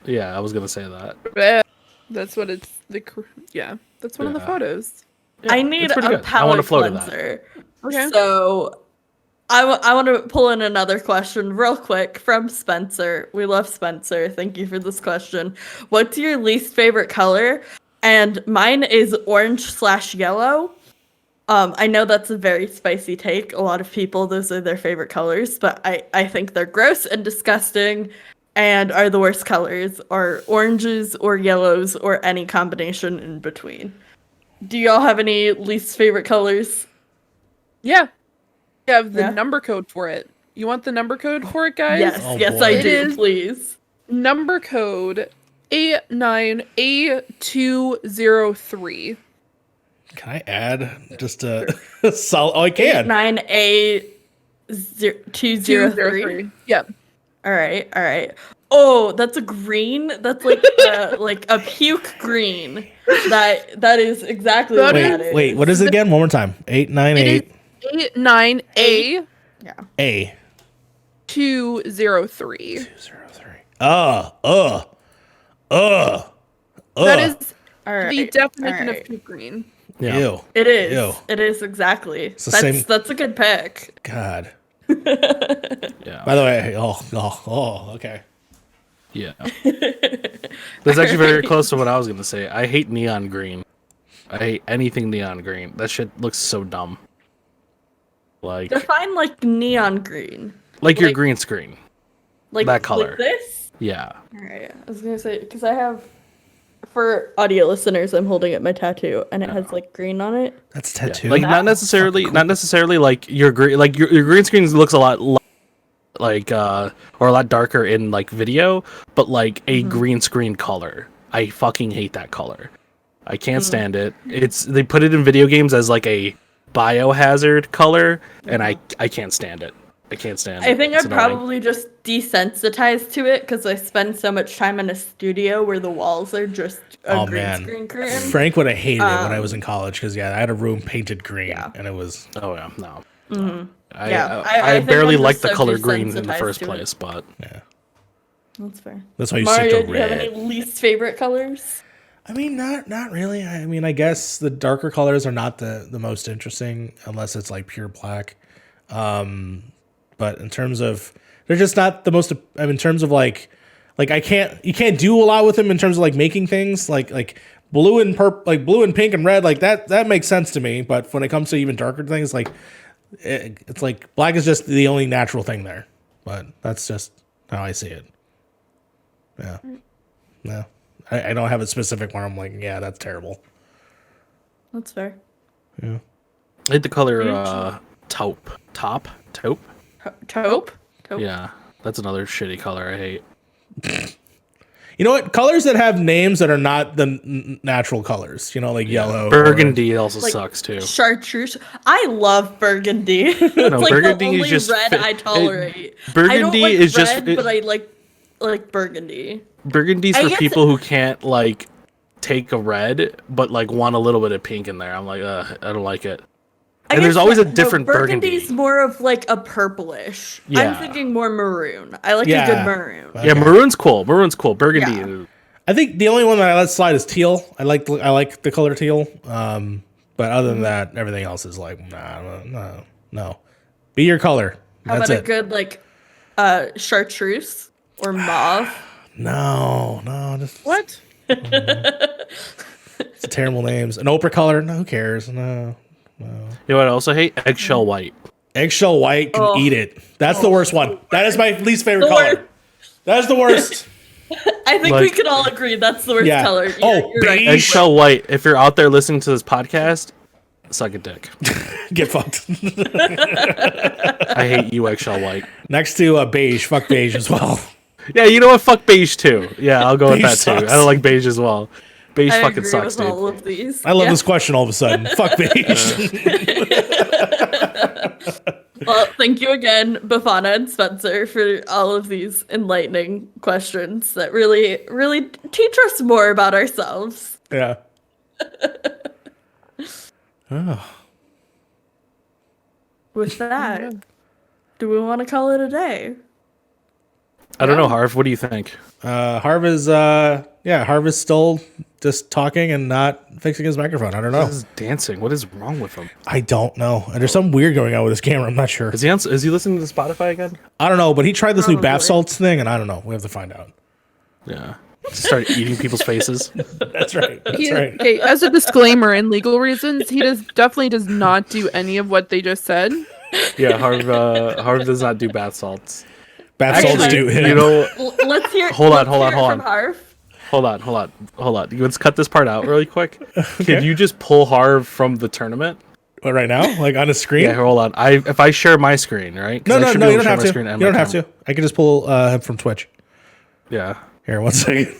Speaker 4: Yeah, I was gonna say that.
Speaker 1: That's what it's that's one of the
Speaker 4: Yeah.
Speaker 1: photos.
Speaker 3: I need
Speaker 4: it's pretty
Speaker 3: a
Speaker 4: good. I want
Speaker 3: palate
Speaker 4: a float of that.
Speaker 3: cleanser.
Speaker 1: Okay.
Speaker 3: So I want to pull in another question real quick from Spencer. We love Spencer. Thank you for this question. What's your least favorite color? And mine is orange/yellow. I know that's a very spicy take. A lot of people, those are their favorite colors, but I think they're gross and disgusting and are the worst colors, or oranges or yellows or any combination in between. Do y'all have any least favorite colors?
Speaker 1: Yeah. You have the
Speaker 3: Yeah.
Speaker 1: number code for it. You want the number code for it, guys?
Speaker 3: Yes,
Speaker 2: Oh,
Speaker 3: yes,
Speaker 2: boy.
Speaker 3: I
Speaker 1: It
Speaker 3: do,
Speaker 1: is-
Speaker 3: please.
Speaker 1: Number code A9A203.
Speaker 2: Can I add just a solid? Oh, I can.
Speaker 3: 9A203.
Speaker 1: 203. Yep.
Speaker 3: All right. Oh, that's a green. That's like like a puke green. That is exactly what that is.
Speaker 2: Wait, what is it again? One more time. 898
Speaker 1: A9A203.
Speaker 3: Yeah.
Speaker 2: A
Speaker 1: 203.
Speaker 2: 203.
Speaker 1: That is
Speaker 3: All right.
Speaker 1: the definition
Speaker 3: all right.
Speaker 1: of puke green.
Speaker 4: Yeah.
Speaker 2: Ew.
Speaker 3: It is.
Speaker 2: Ew.
Speaker 3: It is exactly.
Speaker 2: the
Speaker 3: That's
Speaker 2: same-
Speaker 3: that's a good pick.
Speaker 2: God.
Speaker 4: Yeah.
Speaker 2: By the way, okay.
Speaker 4: Yeah. That's actually very close to what I was gonna say. I hate neon green. I hate anything neon green. That shit looks so dumb. Like
Speaker 3: Define like neon green.
Speaker 4: your
Speaker 3: like-
Speaker 4: green screen.
Speaker 3: Like
Speaker 4: That color.
Speaker 3: Like this?
Speaker 4: Yeah.
Speaker 3: All right. I was gonna say because I have, for audio listeners, I'm holding up my tattoo and it has like green on it.
Speaker 2: That's
Speaker 4: Yeah.
Speaker 2: tattoo.
Speaker 4: Like not necessarily like your green your green screen looks a lot like or a lot darker in like video, but like a green screen color. I fucking hate that color. I can't stand it. They put it in video games as like a biohazard color, and I can't stand it. I can't stand it.
Speaker 3: I think
Speaker 4: It's
Speaker 3: I'm
Speaker 4: annoying.
Speaker 3: probably just desensitized to it because I spend so much time in a studio where the walls are just a
Speaker 2: Oh,
Speaker 3: green
Speaker 2: man.
Speaker 3: screen curtain.
Speaker 2: Frank would have hated it when I was in college because I had a room painted green,
Speaker 3: Yeah.
Speaker 2: and it was
Speaker 4: Oh yeah, no.
Speaker 3: Yeah,
Speaker 4: I
Speaker 3: I think
Speaker 4: barely
Speaker 3: I'm
Speaker 4: liked
Speaker 3: just
Speaker 4: the
Speaker 3: so
Speaker 4: color green in the
Speaker 3: desensitized
Speaker 4: first
Speaker 3: to it.
Speaker 4: place, but
Speaker 2: yeah.
Speaker 3: That's fair.
Speaker 2: That's why you
Speaker 3: Mario,
Speaker 2: stick
Speaker 3: do
Speaker 2: to
Speaker 3: you have any
Speaker 2: red.
Speaker 3: least favorite colors?
Speaker 2: I mean, not really. I mean, I guess the darker colors are not the most interesting unless it's like pure black. But in terms of, they're just not the most. I mean, in terms of like you can't do a lot with them in terms of like making things like blue and blue and pink and red, like that makes sense to me. But when it comes to even darker things, like it's like black is just the only natural thing there. But that's just how I see it. Yeah. No. I don't have a specific one. I'm like, yeah, that's terrible.
Speaker 3: That's fair.
Speaker 2: Yeah.
Speaker 4: I hate the color taupe. Taupe?
Speaker 3: Taupe?
Speaker 4: Yeah. That's another shitty color I hate.
Speaker 2: You know what? Colors that have names that are not the natural colors. You know, like yellow.
Speaker 4: Burgundy also sucks too.
Speaker 3: Chartreuse. I love burgundy. It's
Speaker 4: No,
Speaker 3: like
Speaker 4: burgundy
Speaker 3: the only
Speaker 4: is just
Speaker 3: red I tolerate.
Speaker 4: burgundy
Speaker 3: I don't like
Speaker 4: is
Speaker 3: red,
Speaker 4: just
Speaker 3: but I like burgundy.
Speaker 4: Burgundy's
Speaker 3: I
Speaker 4: for
Speaker 3: guess
Speaker 4: people who can't like take a red but like want a little bit of pink in there. I'm like, I don't like it. And there's always a different
Speaker 3: burgundy's
Speaker 4: burgundy.
Speaker 3: more of like a purplish.
Speaker 4: Yeah.
Speaker 3: I'm thinking more maroon. I like a
Speaker 2: Yeah.
Speaker 3: good maroon.
Speaker 2: Okay.
Speaker 4: Yeah, maroon's cool. Burgundy.
Speaker 3: Yeah.
Speaker 2: I think the only one that I let slide is teal. I like the color teal. But other than that, everything else is like, no. Be your color.
Speaker 3: How
Speaker 2: That's
Speaker 3: about
Speaker 2: it.
Speaker 3: a good like chartreuse or mauve?
Speaker 2: No. Just,
Speaker 1: What?
Speaker 2: it's terrible names. An ochre color. No, who cares? No.
Speaker 4: You know what I also hate? Eggshell white.
Speaker 2: Eggshell white can eat it. That's the worst one. That is my least favorite
Speaker 3: The
Speaker 2: color.
Speaker 3: worst.
Speaker 2: That is the worst.
Speaker 3: I think we can all agree that's the worst
Speaker 2: Yeah.
Speaker 3: color.
Speaker 2: Oh,
Speaker 3: right.
Speaker 2: beige.
Speaker 4: Eggshell white. If you're out there listening to this podcast, suck a dick.
Speaker 2: Get fucked.
Speaker 4: I hate you, eggshell white.
Speaker 2: Next to beige. Fuck beige as well.
Speaker 4: Yeah, you know what? Fuck beige too. Yeah, I'll go with
Speaker 2: Beige
Speaker 4: that too.
Speaker 2: sucks.
Speaker 4: I don't like beige as well. Beige
Speaker 3: I
Speaker 4: fucking
Speaker 3: agree
Speaker 4: sucks,
Speaker 3: with
Speaker 4: dude.
Speaker 3: all of these.
Speaker 2: I love
Speaker 3: Yeah.
Speaker 2: this question all of a sudden. Fuck beige.
Speaker 3: Well, thank you again, Bafana and Spencer, for all of these enlightening questions that really, really teach us more about ourselves.
Speaker 2: Yeah. Oh.
Speaker 3: With that, do we want to call it a day?
Speaker 4: I don't know, Harv. What do you think?
Speaker 2: Harv is still just talking and not fixing his microphone. I don't know.
Speaker 4: This is dancing. What is wrong with him?
Speaker 2: I don't know. And there's something weird going on with his camera. I'm not sure.
Speaker 4: Is he listening to Spotify again?
Speaker 2: I don't know, but he tried this new bath
Speaker 3: Probably.
Speaker 2: salts thing, and I don't know. We have to find out.
Speaker 4: Yeah. Start eating people's faces.
Speaker 2: That's right. That's right.
Speaker 1: Okay, as a disclaimer and legal reasons, he definitely does not do any of what they just said.
Speaker 4: Yeah, Harv does not do bath salts.
Speaker 2: Bath salts do him.
Speaker 4: You know,
Speaker 3: Let's hear.
Speaker 4: Hold on,
Speaker 3: let's
Speaker 4: hold on,
Speaker 3: hear it
Speaker 4: hold
Speaker 3: from
Speaker 4: on.
Speaker 3: Harv.
Speaker 4: hold on. Let's cut this part out really quick. Can you just pull Harv from the tournament?
Speaker 2: What, right now? Like on a screen?
Speaker 4: Yeah, hold on. If I share my screen, right? 'Cause
Speaker 2: No,
Speaker 4: I
Speaker 2: no,
Speaker 4: should
Speaker 2: no.
Speaker 4: be
Speaker 2: You
Speaker 4: able
Speaker 2: don't have
Speaker 4: share my
Speaker 2: to.
Speaker 4: screen
Speaker 2: You
Speaker 4: and my
Speaker 2: don't have
Speaker 4: account.
Speaker 2: to. I can just pull him from Twitch.
Speaker 4: Yeah.
Speaker 2: Here, one second.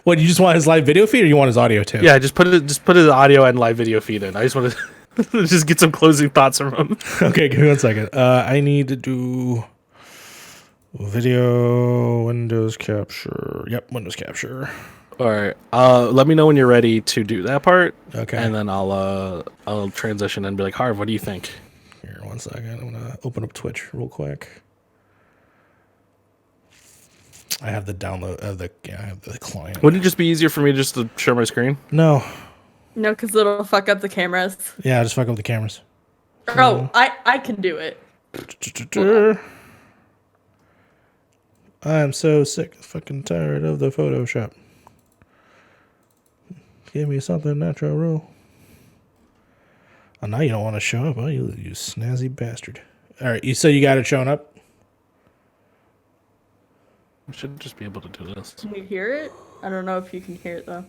Speaker 2: What, you just want his live video feed, or you want his audio too?
Speaker 4: Yeah, just put his audio and live video feed in. I just want to just get some closing thoughts from him.
Speaker 2: Okay, give me 1 second. I need to do video Windows capture. Yep, Windows capture.
Speaker 4: All right. Let me know when you're ready to do that part.
Speaker 2: Okay.
Speaker 4: And then I'll transition and be like, Harv, what do you think?
Speaker 2: Here, 1 second. I'm gonna open up Twitch real quick. I have the download of I have the client.
Speaker 4: Wouldn't it just be easier for me just to share my screen?
Speaker 2: No.
Speaker 3: No, because it'll fuck up the cameras.
Speaker 2: Yeah, just fuck up the cameras.
Speaker 3: Oh, I can do it.
Speaker 2: I'm so sick, fucking tired of the Photoshop. Give me something natural. Oh, now you don't want to show up, huh? You snazzy bastard. All right, you said you got it showing up?
Speaker 4: I should just be able to do this.
Speaker 3: Can you hear it? I don't know if you can hear it though.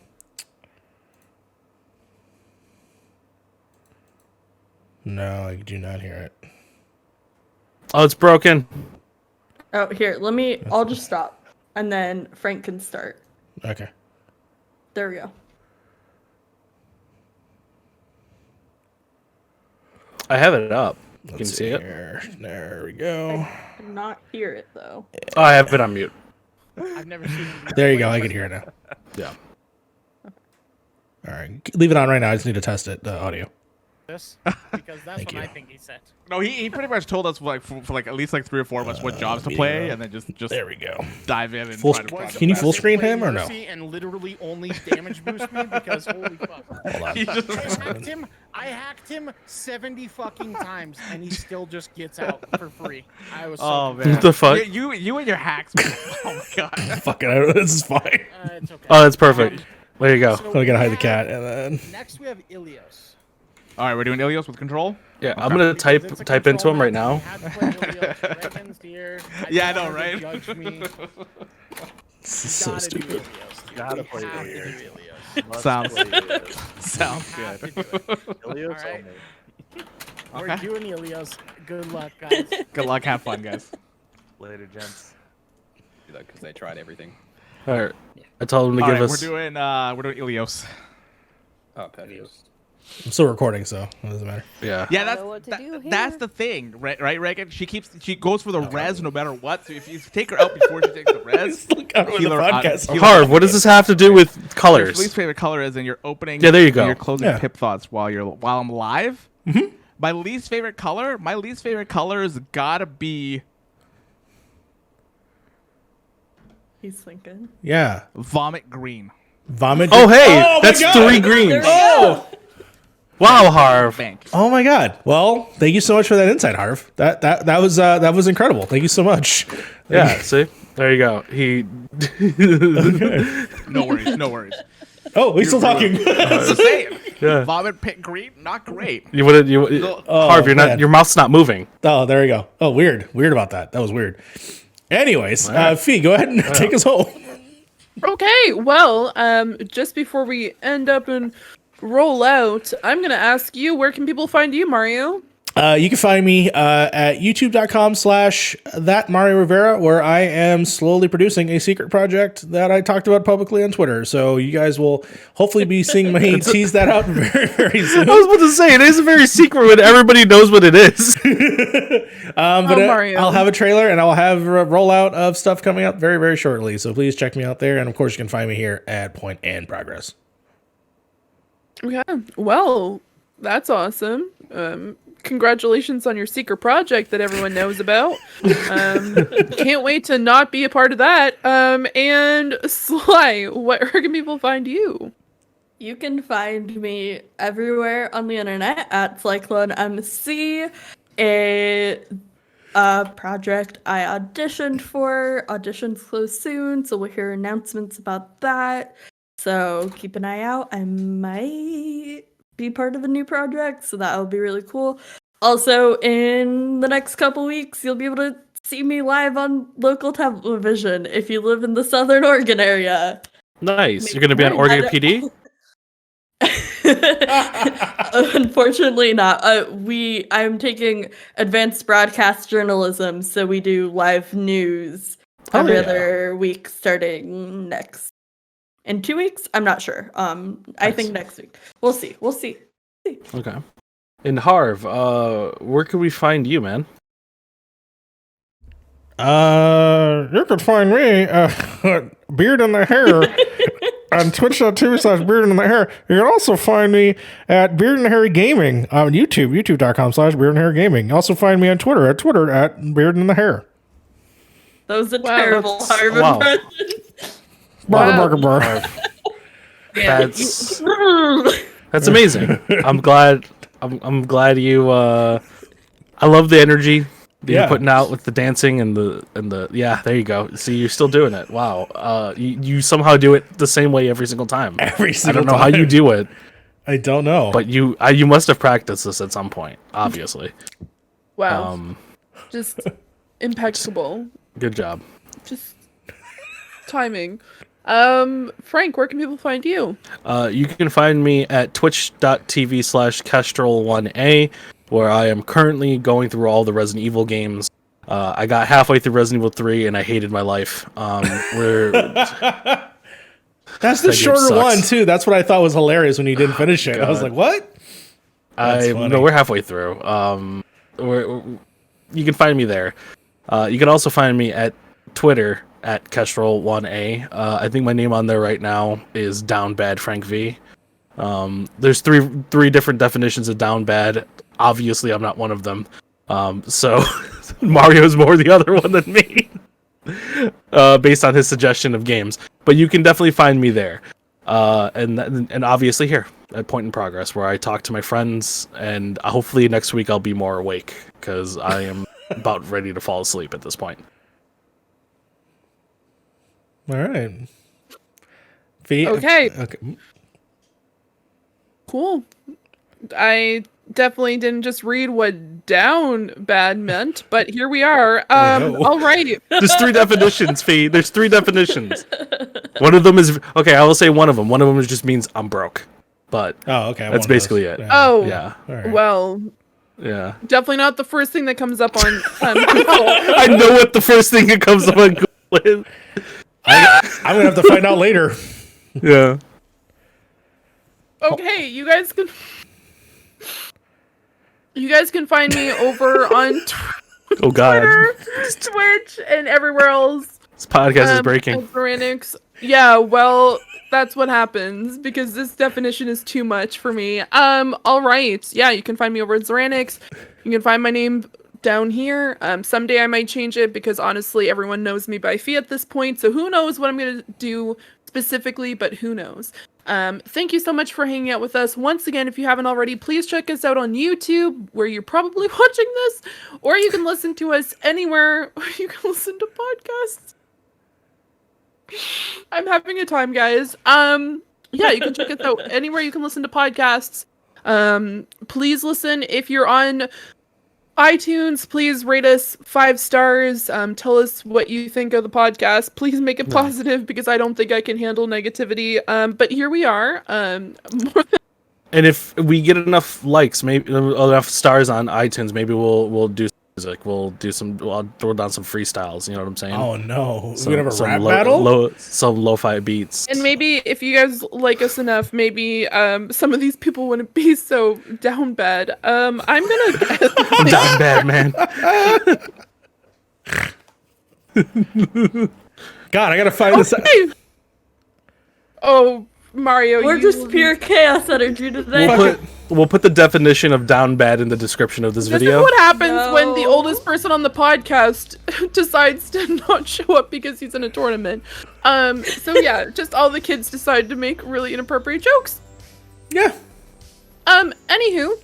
Speaker 2: No, I do not hear it.
Speaker 4: Oh, it's broken.
Speaker 3: Oh, here, I'll just stop. And then Frank can start.
Speaker 2: Okay.
Speaker 3: There we go.
Speaker 4: I have it up. You can
Speaker 2: Let's
Speaker 4: see it.
Speaker 2: here. There we go.
Speaker 3: I cannot hear it though.
Speaker 4: Oh, I have it on mute.
Speaker 5: I've never seen him do
Speaker 2: There you
Speaker 5: that.
Speaker 2: go. I can hear it now.
Speaker 4: Yeah.
Speaker 2: All right. Leave it on right now. I just need to test it, the audio.
Speaker 5: this because that's
Speaker 2: Thank
Speaker 5: what I
Speaker 2: you.
Speaker 5: think he said.
Speaker 6: No, he pretty much told us for like at least like 3 or 4 months what jobs to play, and then just
Speaker 2: There we go.
Speaker 6: dive in and
Speaker 2: Full
Speaker 6: try to
Speaker 2: screen.
Speaker 6: project
Speaker 2: Can you
Speaker 6: that.
Speaker 2: full screen
Speaker 5: Play
Speaker 2: him or no?
Speaker 5: Mercy and literally only damage boost me because holy fuck.
Speaker 2: Hold on.
Speaker 6: He just-
Speaker 5: I hacked him 70 fucking times and he still just gets out for free. I was so
Speaker 6: Oh
Speaker 5: confused.
Speaker 6: man,
Speaker 4: What the fuck?
Speaker 6: You and your hacks. Man. Oh my god.
Speaker 2: Fuck it. This is fine.
Speaker 5: It's okay.
Speaker 4: Oh, that's perfect. There you go.
Speaker 5: So
Speaker 2: I gotta hide
Speaker 5: we
Speaker 2: the cat
Speaker 5: have-
Speaker 2: and then.
Speaker 5: Next we have Ilios.
Speaker 6: All right, we're doing Ilios with control.
Speaker 4: Yeah, I'm
Speaker 6: Okay.
Speaker 4: gonna
Speaker 5: Because it's a
Speaker 4: type into
Speaker 5: control
Speaker 4: him right
Speaker 5: map,
Speaker 4: now.
Speaker 5: we had to play Ilios. Reckons here.
Speaker 6: Yeah, I know,
Speaker 5: gotta
Speaker 6: right?
Speaker 5: Judge me.
Speaker 2: This is so
Speaker 5: Gotta do
Speaker 2: stupid.
Speaker 5: Ilios.
Speaker 7: Gotta
Speaker 5: We
Speaker 7: play
Speaker 5: have to
Speaker 7: Ilios.
Speaker 5: do Ilios.
Speaker 6: Sounds
Speaker 5: Sounds
Speaker 6: good.
Speaker 7: Ilios
Speaker 5: Alright.
Speaker 7: only.
Speaker 5: We're
Speaker 6: Okay.
Speaker 5: doing Ilios. Good luck, guys.
Speaker 6: Good luck. Have fun, guys.
Speaker 7: Later, gents.
Speaker 8: Because they tried everything.
Speaker 4: All right. I told him to
Speaker 6: All
Speaker 4: give
Speaker 6: right,
Speaker 4: us.
Speaker 8: Uh,
Speaker 6: we're doing Ilios.
Speaker 8: Oh, Pedios.
Speaker 2: I'm still recording, so it doesn't matter.
Speaker 4: Yeah.
Speaker 6: Yeah,
Speaker 9: I
Speaker 6: that's
Speaker 9: know what to do
Speaker 6: that's
Speaker 9: here.
Speaker 6: the thing, right? Racket. She goes for the res no matter what. So if you take her out before she takes the res,
Speaker 2: Look out with the
Speaker 6: heal her out-
Speaker 2: podcast.
Speaker 6: heal her
Speaker 4: Harv, what does this have to do with
Speaker 6: Your
Speaker 4: colors?
Speaker 6: least favorite color is in your opening.
Speaker 4: Yeah, there you
Speaker 6: and
Speaker 4: go.
Speaker 6: You're closing
Speaker 2: Yeah.
Speaker 6: pip thoughts while I'm live.
Speaker 2: Mhm.
Speaker 6: My least favorite color. My least favorite color is gotta be
Speaker 3: He's thinking.
Speaker 2: Yeah.
Speaker 6: vomit green.
Speaker 2: Vomit.
Speaker 4: Oh, hey,
Speaker 2: my
Speaker 4: that's
Speaker 2: God!
Speaker 4: 3 greens.
Speaker 2: Oh!
Speaker 4: Wow, Harv.
Speaker 6: Bank.
Speaker 2: Oh my God! Well, thank you so much for that insight, Harv. That was incredible. Thank you so much.
Speaker 4: Yeah, see? There you go. He.
Speaker 6: No worries. No worries.
Speaker 2: Oh, he's still talking.
Speaker 6: Just saying.
Speaker 4: Yeah.
Speaker 6: Vomit pit green, not great.
Speaker 4: You wouldn't. Harv, you're not.
Speaker 2: man.
Speaker 4: Your mouth's not moving.
Speaker 2: Oh, there you go. Oh, weird. Weird about that. That was weird. Anyways,
Speaker 4: right.
Speaker 2: Fee, go ahead and take us home.
Speaker 1: Okay, well, just before we end up and roll out, I'm gonna ask you, where can people find you, Mario?
Speaker 2: You can find me at youtube.com/that Mario Rivera, where I am slowly producing a secret project that I talked about publicly on Twitter. So you guys will hopefully be seeing me tease that out very, very soon.
Speaker 4: I was about to say, it is a very secret when everybody knows what it is.
Speaker 2: But
Speaker 1: Mario.
Speaker 2: I'll have a trailer and I'll have a rollout of stuff coming up very, very shortly. So please check me out there. And of course, you can find me here at Point and Progress.
Speaker 1: Yeah, well, that's awesome. Congratulations on your secret project that everyone knows about. Can't wait to not be a part of that. And Sly, where can people find you?
Speaker 3: You can find me everywhere on the internet at CycloneMC, a project I auditioned for. Auditions close soon, so we'll hear announcements about that. So keep an eye out. I might be part of a new project, so that'll be really cool. Also, in the next couple weeks, you'll be able to see me live on local television if you live in the Southern Oregon area.
Speaker 4: Nice. You're going to be on Oregon PD?
Speaker 3: Unfortunately not. I'm taking advanced broadcast journalism, so we do live news every
Speaker 4: yeah.
Speaker 3: other week starting in 2 weeks. I'm not sure. I think next week. We'll see.
Speaker 4: Okay. And Harv, where can we find you, man?
Speaker 2: You can find me, Beard in the Hair, on twitch.tv/Beard in the Hair. You can also find me at Beard in the Hair Gaming on YouTube, youtube.com/Beard in the Hair Gaming. You also find me on Twitter at Beard in the Hair.
Speaker 3: That was a
Speaker 1: Wow,
Speaker 3: terrible
Speaker 1: that's-
Speaker 3: Harv
Speaker 4: wow.
Speaker 3: impression.
Speaker 2: Barker, barker,
Speaker 4: Harv. That's amazing. I'm glad you I love the energy that
Speaker 2: Yeah.
Speaker 4: you're putting out with the dancing and the yeah, there you go. See, you're still doing it. Wow. You somehow do it the same way every single time.
Speaker 2: Every
Speaker 4: I
Speaker 2: single
Speaker 4: don't know how you
Speaker 2: time.
Speaker 4: do it,
Speaker 2: I don't know.
Speaker 4: but you must have practiced this at some point, obviously.
Speaker 1: Wow, just impeccable.
Speaker 4: Good job.
Speaker 1: Just timing. Frank, where can people find you?
Speaker 4: You can find me at twitch.tv/Kestrel1A, where I am currently going through all the Resident Evil games. I got halfway through Resident Evil 3 and I hated my life. We're
Speaker 2: That's the
Speaker 4: That game
Speaker 2: shorter
Speaker 4: sucks.
Speaker 2: one, too. That's what I thought was hilarious when you didn't finish it. I was
Speaker 4: God.
Speaker 2: like, what? That's funny.
Speaker 4: no, we're halfway through. You can find me there. You can also find me at Twitter at Kestrel1A. I think my name on there right now is Down Bad Frank V. There's three different definitions of down bad. Obviously, I'm not one of them. So Mario's more the other one than me, based on his suggestion of games. But you can definitely find me there, and obviously here at Point in Progress, where I talk to my friends, and hopefully next week I'll be more awake because I am about ready to fall asleep at this point.
Speaker 2: All right. Fee?
Speaker 1: Okay.
Speaker 2: Okay.
Speaker 1: Cool. I definitely didn't just read what down bad meant, but here we are.
Speaker 2: no.
Speaker 1: All right.
Speaker 4: There's 3 definitions, Fee. There's 3 definitions. One of them is okay. I will say one of them. One of them just means I'm broke, but
Speaker 2: Oh, okay.
Speaker 4: that's basically it.
Speaker 2: Yeah.
Speaker 1: Oh,
Speaker 4: Yeah,
Speaker 2: All right.
Speaker 1: well,
Speaker 4: yeah.
Speaker 1: definitely not the first thing that comes up on Google.
Speaker 4: I know what the first thing that comes up on Google is.
Speaker 2: I'm gonna have to find out later.
Speaker 4: Yeah.
Speaker 1: Okay, you guys can find me over on
Speaker 4: Oh God.
Speaker 1: Twitter, Twitch, and everywhere else.
Speaker 4: This podcast is breaking.
Speaker 1: At Zoranix. Yeah, well, that's what happens because this definition is too much for me. All right. Yeah, you can find me over at Zoranix. You can find my name down here. Someday I might change it because honestly, everyone knows me by Fee at this point. So who knows what I'm gonna do specifically, but who knows? Thank you so much for hanging out with us. Once again, if you haven't already, please check us out on YouTube, where you're probably watching this, or you can listen to us anywhere you can listen to podcasts. I'm having a time, guys. Yeah, you can check us out anywhere you can listen to podcasts. Please listen if you're on iTunes. Please rate us 5 stars. Tell us what you think of the podcast. Please make it positive because I don't think I can handle negativity. But here we are. More than
Speaker 4: And if we get enough likes, maybe enough stars on iTunes, maybe we'll do music. We'll throw down some freestyles. You know what I'm saying?
Speaker 2: Oh no,
Speaker 4: Some-
Speaker 2: we're gonna have a
Speaker 4: some
Speaker 2: rap battle.
Speaker 4: some lo-fi beats.
Speaker 1: And maybe if you guys like us enough, maybe some of these people wouldn't be so down bad. I'm gonna guess.
Speaker 4: I'm down bad, man.
Speaker 2: God, I gotta find this.
Speaker 1: Hey! Oh, Mario,
Speaker 3: We're
Speaker 1: you
Speaker 3: just pure chaos energy today.
Speaker 4: We'll put the definition of down bad in the description of this
Speaker 1: This
Speaker 4: video.
Speaker 1: is what happens when the
Speaker 3: No.
Speaker 1: oldest person on the podcast decides to not show up because he's in a tournament. So yeah, just all the kids decide to make really inappropriate jokes.
Speaker 2: Yeah.
Speaker 1: Anywho,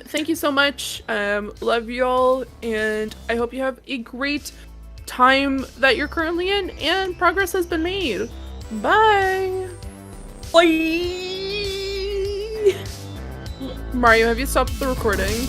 Speaker 1: thank you so much. Love y'all, and I hope you have a great time that you're currently in, and progress has been made. Bye.
Speaker 3: Bye.
Speaker 1: Mario, have you stopped the recording?